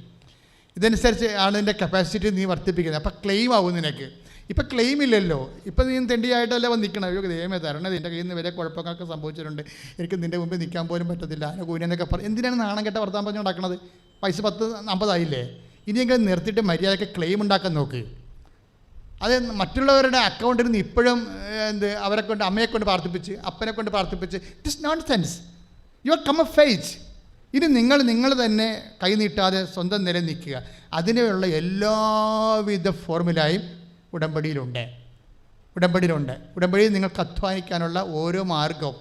ഇതനുസരിച്ച് ആണ് നിൻ്റെ കപ്പാസിറ്റി നീ വർദ്ധിപ്പിക്കുന്നത്. അപ്പം ക്ലെയിം ആവും നിനക്ക്. ഇപ്പം ക്ലെയിം ഇല്ലല്ലോ. ഇപ്പം നീ തെണ്ടിയായിട്ടല്ലേ വന്നിരിക്കണം. അയ്യോ ദൈവമേ തരണത്, എൻ്റെ കയ്യിൽ നിന്ന് വരെ കുഴപ്പങ്ങളൊക്കെ സംഭവിച്ചിട്ടുണ്ട്, എനിക്ക് നിൻ്റെ മുമ്പിൽ നിൽക്കാൻ പോലും പറ്റത്തില്ല, അനുകൂലനൊക്കെ പറഞ്ഞു. എന്തിനാണ് നാണം കെട്ട വർത്താൻ പറഞ്ഞു നടക്കണത്? പൈസ 10-50 ആയില്ലേ? ഇനിയെങ്കിലും നിർത്തിയിട്ട് മര്യാദയ്ക്ക് ക്ലെയിം ഉണ്ടാക്കാൻ നോക്ക്. അത് മറ്റുള്ളവരുടെ അക്കൗണ്ടിൽ നിന്ന് ഇപ്പോഴും അവരെ കൊണ്ട് അമ്മയെ കൊണ്ട് പ്രാർത്ഥിപ്പിച്ച് അപ്പനെ കൊണ്ട് പ്രാർത്ഥിപ്പിച്ച് it is nonsense. You are come a faith. ഇനി നിങ്ങൾ തന്നെ കൈനീട്ടാതെ സ്വന്തം നിലനിൽക്കുക. അതിനുള്ള എല്ലാവിധ ഫോർമുലയും ഉടമ്പടിയിലുണ്ട്. ഉടമ്പടിയിൽ നിങ്ങൾക്ക് അധ്വാനിക്കാനുള്ള ഓരോ മാർഗവും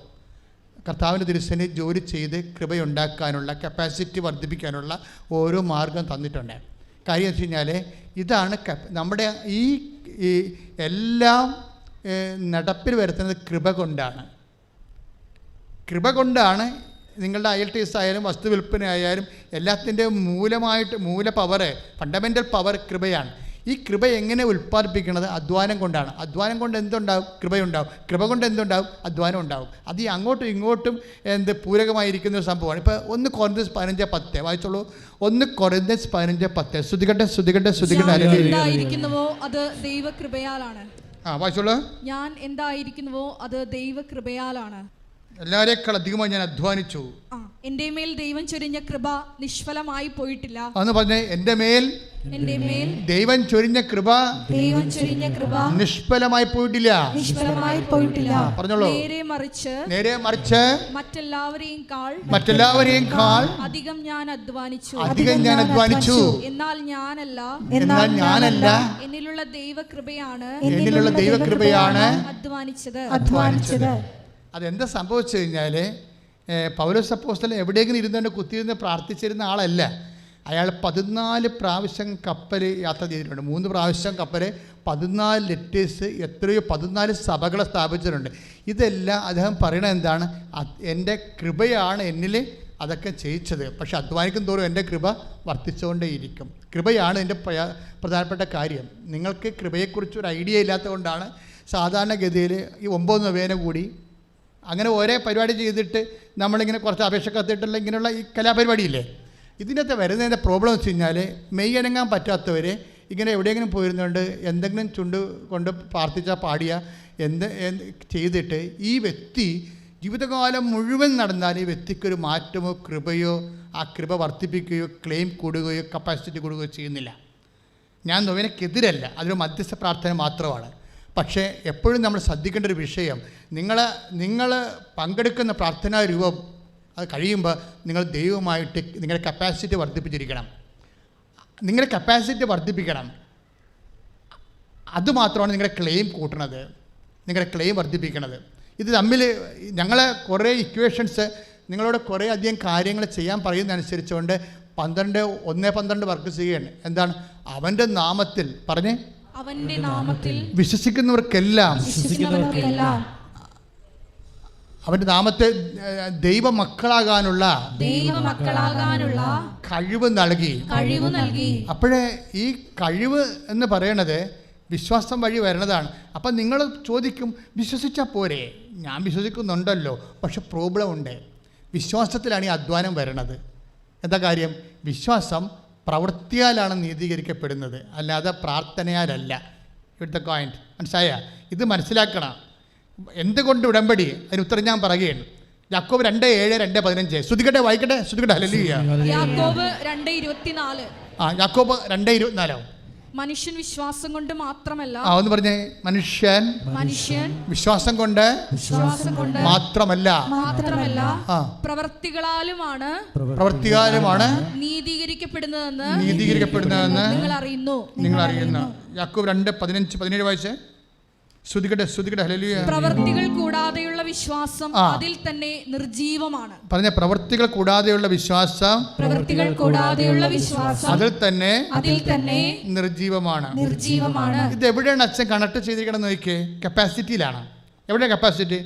കർത്താവിൻ്റെ തിരുസേനയിൽ ജോലി ചെയ്ത് കൃപയുണ്ടാക്കാനുള്ള, കപ്പാസിറ്റി വർദ്ധിപ്പിക്കാനുള്ള ഓരോ മാർഗം തന്നിട്ടുണ്ട്. കാര്യം എന്ന് വെച്ച് കഴിഞ്ഞാൽ ഇതാണ് നമ്മുടെ ഈ എല്ലാം നടപ്പിൽ വരുത്തുന്നത് കൃപ കൊണ്ടാണ്. നിങ്ങളുടെ IELTS ആയാലും വസ്തു വിൽപ്പന ആയാലും എല്ലാത്തിൻ്റെ മൂല പവർ, ഫണ്ടമെൻ്റൽ പവർ കൃപയാണ്. ഈ കൃപ എങ്ങനെ ഉൽപ്പാദിപ്പിക്കുന്നത്? അധ്വാനം കൊണ്ടാണ്. അധ്വാനം കൊണ്ട് എന്തുണ്ടാവും? കൃപയുണ്ടാവും. കൃപ കൊണ്ട് എന്തുണ്ടാവും? അധ്വാനം ഉണ്ടാവും. അത് ഈ അങ്ങോട്ടും ഇങ്ങോട്ടും പൂരകമായിരിക്കുന്ന ഒരു സംഭവമാണ്. ഇപ്പോൾ 1 കൊരിന്ത്യസ് 15:10 വായിച്ചോളൂ. 1 കൊരിന്ത്യസ് 15:10. ശ്രുതികട്ടെ എന്തായിരിക്കുന്നുവോ അത് ദൈവകൃപയാലാണ്. വായിച്ചോളൂ. ഞാൻ എന്തായിരിക്കുന്നുവോ അത് ദൈവകൃപയാലാണ്. എല്ലാവരേക്കാൾ അധികമായി ഞാൻ അധ്വാനിച്ചു. എന്റെ മേൽ ദൈവം ചൊരിഞ്ഞ കൃപ നിഷ്ഫലമായി പോയിട്ടില്ല. അന്ന് പറഞ്ഞേ, എന്റെ മേൽ ദൈവം ചൊരിഞ്ഞ കൃപ നിഷ്ഫലമായി പോയിട്ടില്ല. പറഞ്ഞോളൂ. നേരെ മറിച്ച് മറ്റെല്ലാവരെയും കാൾ അധികം ഞാൻ അധ്വാനിച്ചു. എന്നാൽ ഞാനല്ല എന്നിലുള്ള ദൈവകൃപയാണ് അധ്വാനിച്ചത്. അതെന്താ സംഭവിച്ചു കഴിഞ്ഞാൽ, പൗലോസ് അപ്പോസ്തലൻ എവിടെയെങ്കിലും ഇരുന്നുകൊണ്ട് കുത്തിയിരുന്ന് പ്രാർത്ഥിച്ചിരുന്ന ആളല്ല. അയാൾ 14 പ്രാവശ്യം കപ്പൽ യാത്ര ചെയ്തിട്ടുണ്ട്. 3 പ്രാവശ്യം കപ്പൽ, 14 ലെറ്റേഴ്സ്, എത്രയോ 14 സഭകളെ സ്ഥാപിച്ചിട്ടുണ്ട്. ഇതെല്ലാം അദ്ദേഹം പറയണത് എന്താണ്? എൻ്റെ കൃപയാണ് എന്നിൽ അതൊക്കെ ചെയ്യിച്ചത്. പക്ഷെ അധ്വാനിക്കും തോറും എൻ്റെ കൃപ വർദ്ധിച്ചുകൊണ്ടേയിരിക്കും. കൃപയാണ് എൻ്റെ പ്രധാനപ്പെട്ട കാര്യം. നിങ്ങൾക്ക് കൃപയെക്കുറിച്ചൊരു ഐഡിയ ഇല്ലാത്തതുകൊണ്ടാണ് സാധാരണഗതിയിൽ ഈ 9 നൊവേന കൂടി അങ്ങനെ ഒരേ പരിപാടി ചെയ്തിട്ട് നമ്മളിങ്ങനെ കുറച്ച് അപേക്ഷ കത്തിയിട്ടുള്ള ഇങ്ങനെയുള്ള ഈ കലാപരിപാടിയില്ലേ, ഇതിനകത്ത് വരുന്നതിൻ്റെ പ്രോബ്ലം വെച്ച് കഴിഞ്ഞാൽ മെയ് അനങ്ങാൻ പറ്റാത്തവർ ഇങ്ങനെ എവിടെയെങ്കിലും പോയിരുന്നുകൊണ്ട് എന്തെങ്കിലും ചുണ്ട് കൊണ്ട് പ്രാർത്ഥിച്ചാൽ പാടിയ ചെയ്തിട്ട് ഈ വ്യക്തി ജീവിതകാലം മുഴുവൻ നടന്നാൽ ഈ വ്യക്തിക്കൊരു മാറ്റമോ കൃപയോ ആ കൃപ വർദ്ധിപ്പിക്കുകയോ ക്ലെയിം കൂടുകയോ കപ്പാസിറ്റി കൂടുകയോ ചെയ്യുന്നില്ല. ഞാൻ നൊവേനയ്ക്കെതിരല്ല, അതൊരു മധ്യസ്ഥ പ്രാർത്ഥന മാത്രമാണ്. പക്ഷേ എപ്പോഴും നമ്മൾ ശ്രദ്ധിക്കേണ്ട ഒരു വിഷയം, നിങ്ങൾ പങ്കെടുക്കുന്ന പ്രാർത്ഥനാ രൂപം അത് കഴിയുമ്പോൾ നിങ്ങൾ ദൈവമായിട്ട് നിങ്ങളുടെ കപ്പാസിറ്റി വർദ്ധിപ്പിച്ചിരിക്കണം. നിങ്ങളുടെ കപ്പാസിറ്റി വർദ്ധിപ്പിക്കണം. അതുമാത്രമാണ് നിങ്ങളുടെ ക്ലെയിം കൂട്ടണത്, നിങ്ങളുടെ ക്ലെയിം വർദ്ധിപ്പിക്കണത്. ഇത് തമ്മിൽ ഞങ്ങൾ കുറേ ഇക്വേഷൻസ് നിങ്ങളോട് കുറേ അധികം കാര്യങ്ങൾ ചെയ്യാൻ പറയുന്നതനുസരിച്ചുകൊണ്ട് 1:12 വർക്ക് ചെയ്യാണ്. എന്താണ്? അവൻ്റെ നാമത്തിൽ പറഞ്ഞേ, അവന്റെ നാമത്തിൽ വിശ്വസിക്കുന്നവർക്കെല്ലാം അവൻ്റെ നാമത്തെ ദൈവമക്കളാകാനുള്ള കഴിവ് നൽകി. അപ്പോഴേ ഈ കഴിവ് എന്ന് പറയണത് വിശ്വാസം വഴി വരണതാണ്. അപ്പം നിങ്ങൾ ചോദിക്കും, വിശ്വസിച്ചാൽ പോരെ? ഞാൻ വിശ്വസിക്കുന്നുണ്ടല്ലോ. പക്ഷെ പ്രോബ്ലം ഉണ്ട്. വിശ്വാസത്തിലാണ് ഈ അധ്വാനം വരണത്. എന്താ കാര്യം? വിശ്വാസം പ്രവൃത്തിയാലാണ് നീതീകരിക്കപ്പെടുന്നത്, അല്ലാതെ പ്രാർത്ഥനയാലല്ല. ഇവിടുത്തെ പോയിന്റ് മനസ്സിലായ? ഇത് മനസ്സിലാക്കണം. എന്തുകൊണ്ട് ഉടമ്പടി? അതിന് ഉത്തരം ഞാൻ പറയുകയാണ്. യാക്കോബ് 2:7, 2:15. ശ്രുതികട്ടെ, വായിക്കട്ടെ. ശ്രുതികട്ടെ. ഹല്ലേലൂയ. യാക്കോബ് 2:24. യാക്കോബ് 2:24. മനുഷ്യൻ വിശ്വാസം കൊണ്ട് മാത്രമല്ല. ഒന്ന് പറഞ്ഞേ, മനുഷ്യൻ വിശ്വാസം കൊണ്ട് മാത്രമല്ല പ്രവൃത്തികളാലുമാണ് നീതീകരിക്കപ്പെടുന്നതെന്ന് നിങ്ങൾ അറിയുന്നു. യാക്കോബ് 2:15-17 വായിച്ചേ. ശ്രുതികട്ടെ. ഹല്ലേലൂയ. പ്രവൃത്തികൾ കൂടാതെയുള്ള വിശ്വാസം അതിൽ തന്നെ നിർജീവമാണ്. പറഞ്ഞ പ്രവൃത്തികൾ കൂടാതെയുള്ള വിശ്വാസം അതിൽ തന്നെ നിർജീവമാണ്. ഇത് എവിടെയാണ് അച്ഛൻ കണക്ട് ചെയ്തിരിക്കണം നോക്കിയേ? കപ്പാസിറ്റിയിലാണ്. എവിടെയാണ് കപ്പാസിറ്റി?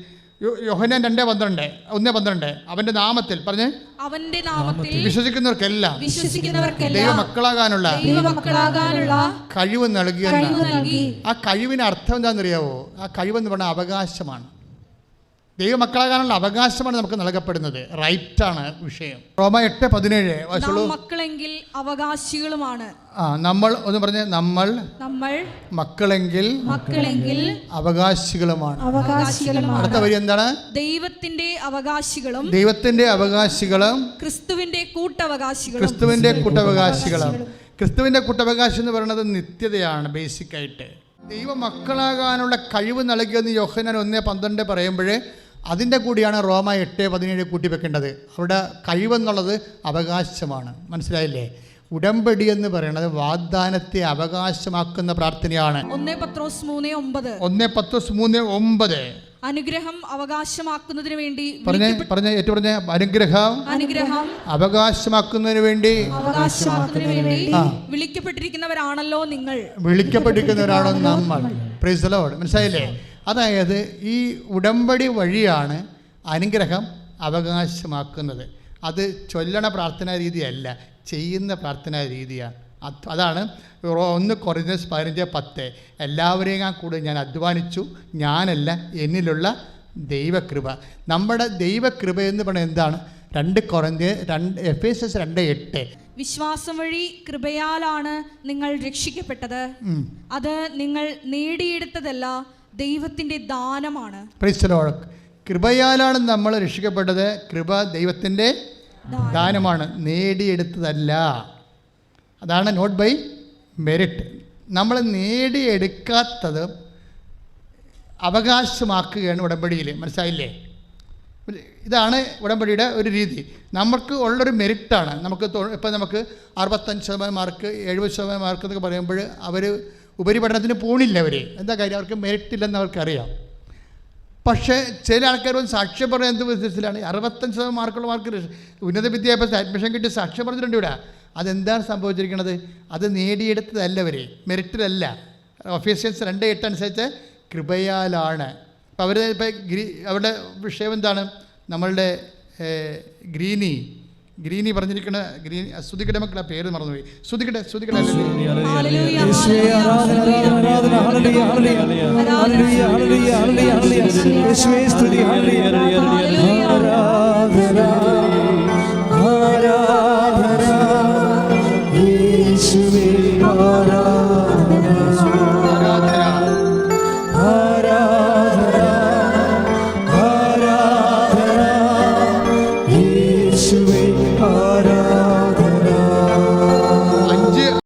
യോഹന്നാൻ 1:12 അവന്റെ നാമത്തിൽ പറഞ്ഞേ, അവന്റെ നാമത്തിൽ വിശ്വസിക്കുന്നവർക്കെല്ലാം ദൈവമക്കളാകാനുള്ള കഴിവ് നൽകി. ആ കഴിവിന് അർത്ഥം എന്താണെന്നറിയാവോ? ആ കഴിവെന്ന് പറഞ്ഞാൽ അവകാശമാണ്. ദൈവമക്കളാകാനുള്ള അവകാശമാണ് നമുക്ക് നൽകപ്പെടുന്നത്. റൈറ്റാണ് വിഷയം. റോമ 8:17 മക്കളെങ്കിൽ അവകാശികളുമാണ്. നമ്മൾ ഒന്ന് പറഞ്ഞേ, നമ്മൾ മക്കളെങ്കിൽ അവകാശികളുമാണ്. അടുത്ത വരി എന്താണ്? ദൈവത്തിന്റെ അവകാശികളും ക്രിസ്തുവിന്റെ കൂട്ടവകാശികളും. ക്രിസ്തുവിന്റെ കൂട്ടവകാശി എന്ന് പറയുന്നത് നിത്യതയാണ്. ബേസിക്കായിട്ട് ദൈവമക്കളാകാനുള്ള കഴിവ് നൽകിയെന്ന് യോഹന്നാൻ 1:12 പറയുമ്പോൾ അതിൻ്റെ കൂടിയാണ് റോമ 8:17 കൂട്ടിവെക്കേണ്ടത്. അവിടെ കഴിവെന്നുള്ളത് അവകാശമാണ്. മനസ്സിലായില്ലേ? ഉടമ്പടി എന്ന് പറയുന്നത് വാഗ്ദാനത്തെ അവകാശമാക്കുന്ന പ്രാർത്ഥനയാണ്. 1 പത്രോസ് 3:9 അനുഗ്രഹം അവകാശമാക്കുന്നതിന് വേണ്ടി അനുഗ്രഹം അവകാശമാക്കുന്നതിന് വേണ്ടി വിളിക്കപ്പെട്ടിരിക്കുന്നവരാണല്ലോ നിങ്ങൾ. വിളിക്കപ്പെട്ടിരിക്കുന്നവരാണോ നമ്മൾ. Praise the Lord. മനസ്സിലായില്ലേ? അതായത് ഈ ഉടമ്പടി വഴിയാണ് അനുഗ്രഹം അവകാശമാക്കുന്നത്. അത് ചൊല്ലണ പ്രാർത്ഥനാ രീതിയല്ല, ചെയ്യുന്ന പ്രാർത്ഥനാ രീതിയാണ്. അതാണ് 1 കൊരിന്ത്യർ 15:10 എല്ലാവരെയും കൂടെ ഞാൻ അധ്വാനിച്ചു, ഞാനല്ല എന്നിലുള്ള ദൈവകൃപ. നമ്മുടെ ദൈവകൃപ എന്ന് പറയുന്നത് എന്താണ്? 2 കൊരിന്ത്യർ എഫേസ്യസ് 2:8 വിശ്വാസം വഴി കൃപയാലാണ് നിങ്ങൾ രക്ഷിക്കപ്പെട്ടത്, അത് നിങ്ങൾ നേടിയെടുത്തതല്ല, ദൈവത്തിന്റെ ദാനമാണ്. Praise the Lord. കൃപയാലാണ് നമ്മൾ രക്ഷിക്കപ്പെട്ടത്. കൃപ ദൈവത്തിൻ്റെ ദാനമാണ്, നേടിയെടുത്തതല്ല. അതാണ് നോട്ട് ബൈ മെറിറ്റ്. നമ്മൾ നേടിയെടുക്കാത്തത് അവകാശമാക്കുകയാണ് ഉടമ്പടിയിൽ. മനസ്സിലായില്ലേ? ഇതാണ് ഉടമ്പടിയുടെ ഒരു രീതി. നമുക്ക് ഉള്ളൊരു മെറിറ്റാണ്. ഇപ്പം നമുക്ക് 65% മാർക്ക് 70% മാർക്ക് എന്നൊക്കെ പറയുമ്പോൾ അവർ ഉപരിപഠനത്തിന് പോണില്ല. എന്താ കാര്യം? അവർക്ക് മെറിറ്റ് ഇല്ലെന്ന് അവർക്കറിയാം. പക്ഷേ ചില ആൾക്കാർ വന്ന് സാക്ഷ്യം പറയുന്നത് എന്ത് വിധത്തിലാണ്? 65% മാർക്കുള്ള മാർക്ക് ഉന്നത വിദ്യാഭ്യാസം അഡ്മിഷൻ കിട്ടി സാക്ഷ്യം പറഞ്ഞിട്ടുണ്ട് ഇവിടെ. അതെന്താണ് സംഭവിച്ചിരിക്കുന്നത്? അത് നേടിയെടുത്തതല്ല, മെറിറ്റിലല്ല. എഫേസ്യൻസ് 2:8 അനുസരിച്ച് കൃപയാലാണ്. അപ്പം അവരുടെ വിഷയം എന്താണ്? നമ്മളുടെ ഗ്രീനി പറഞ്ഞിരിക്കുന്ന സ്തുതിക്കട്ടെ മക്കളെ, പേര് മറന്നുപോയി. സ്തുതിക്കട്ടെ. ആരാധന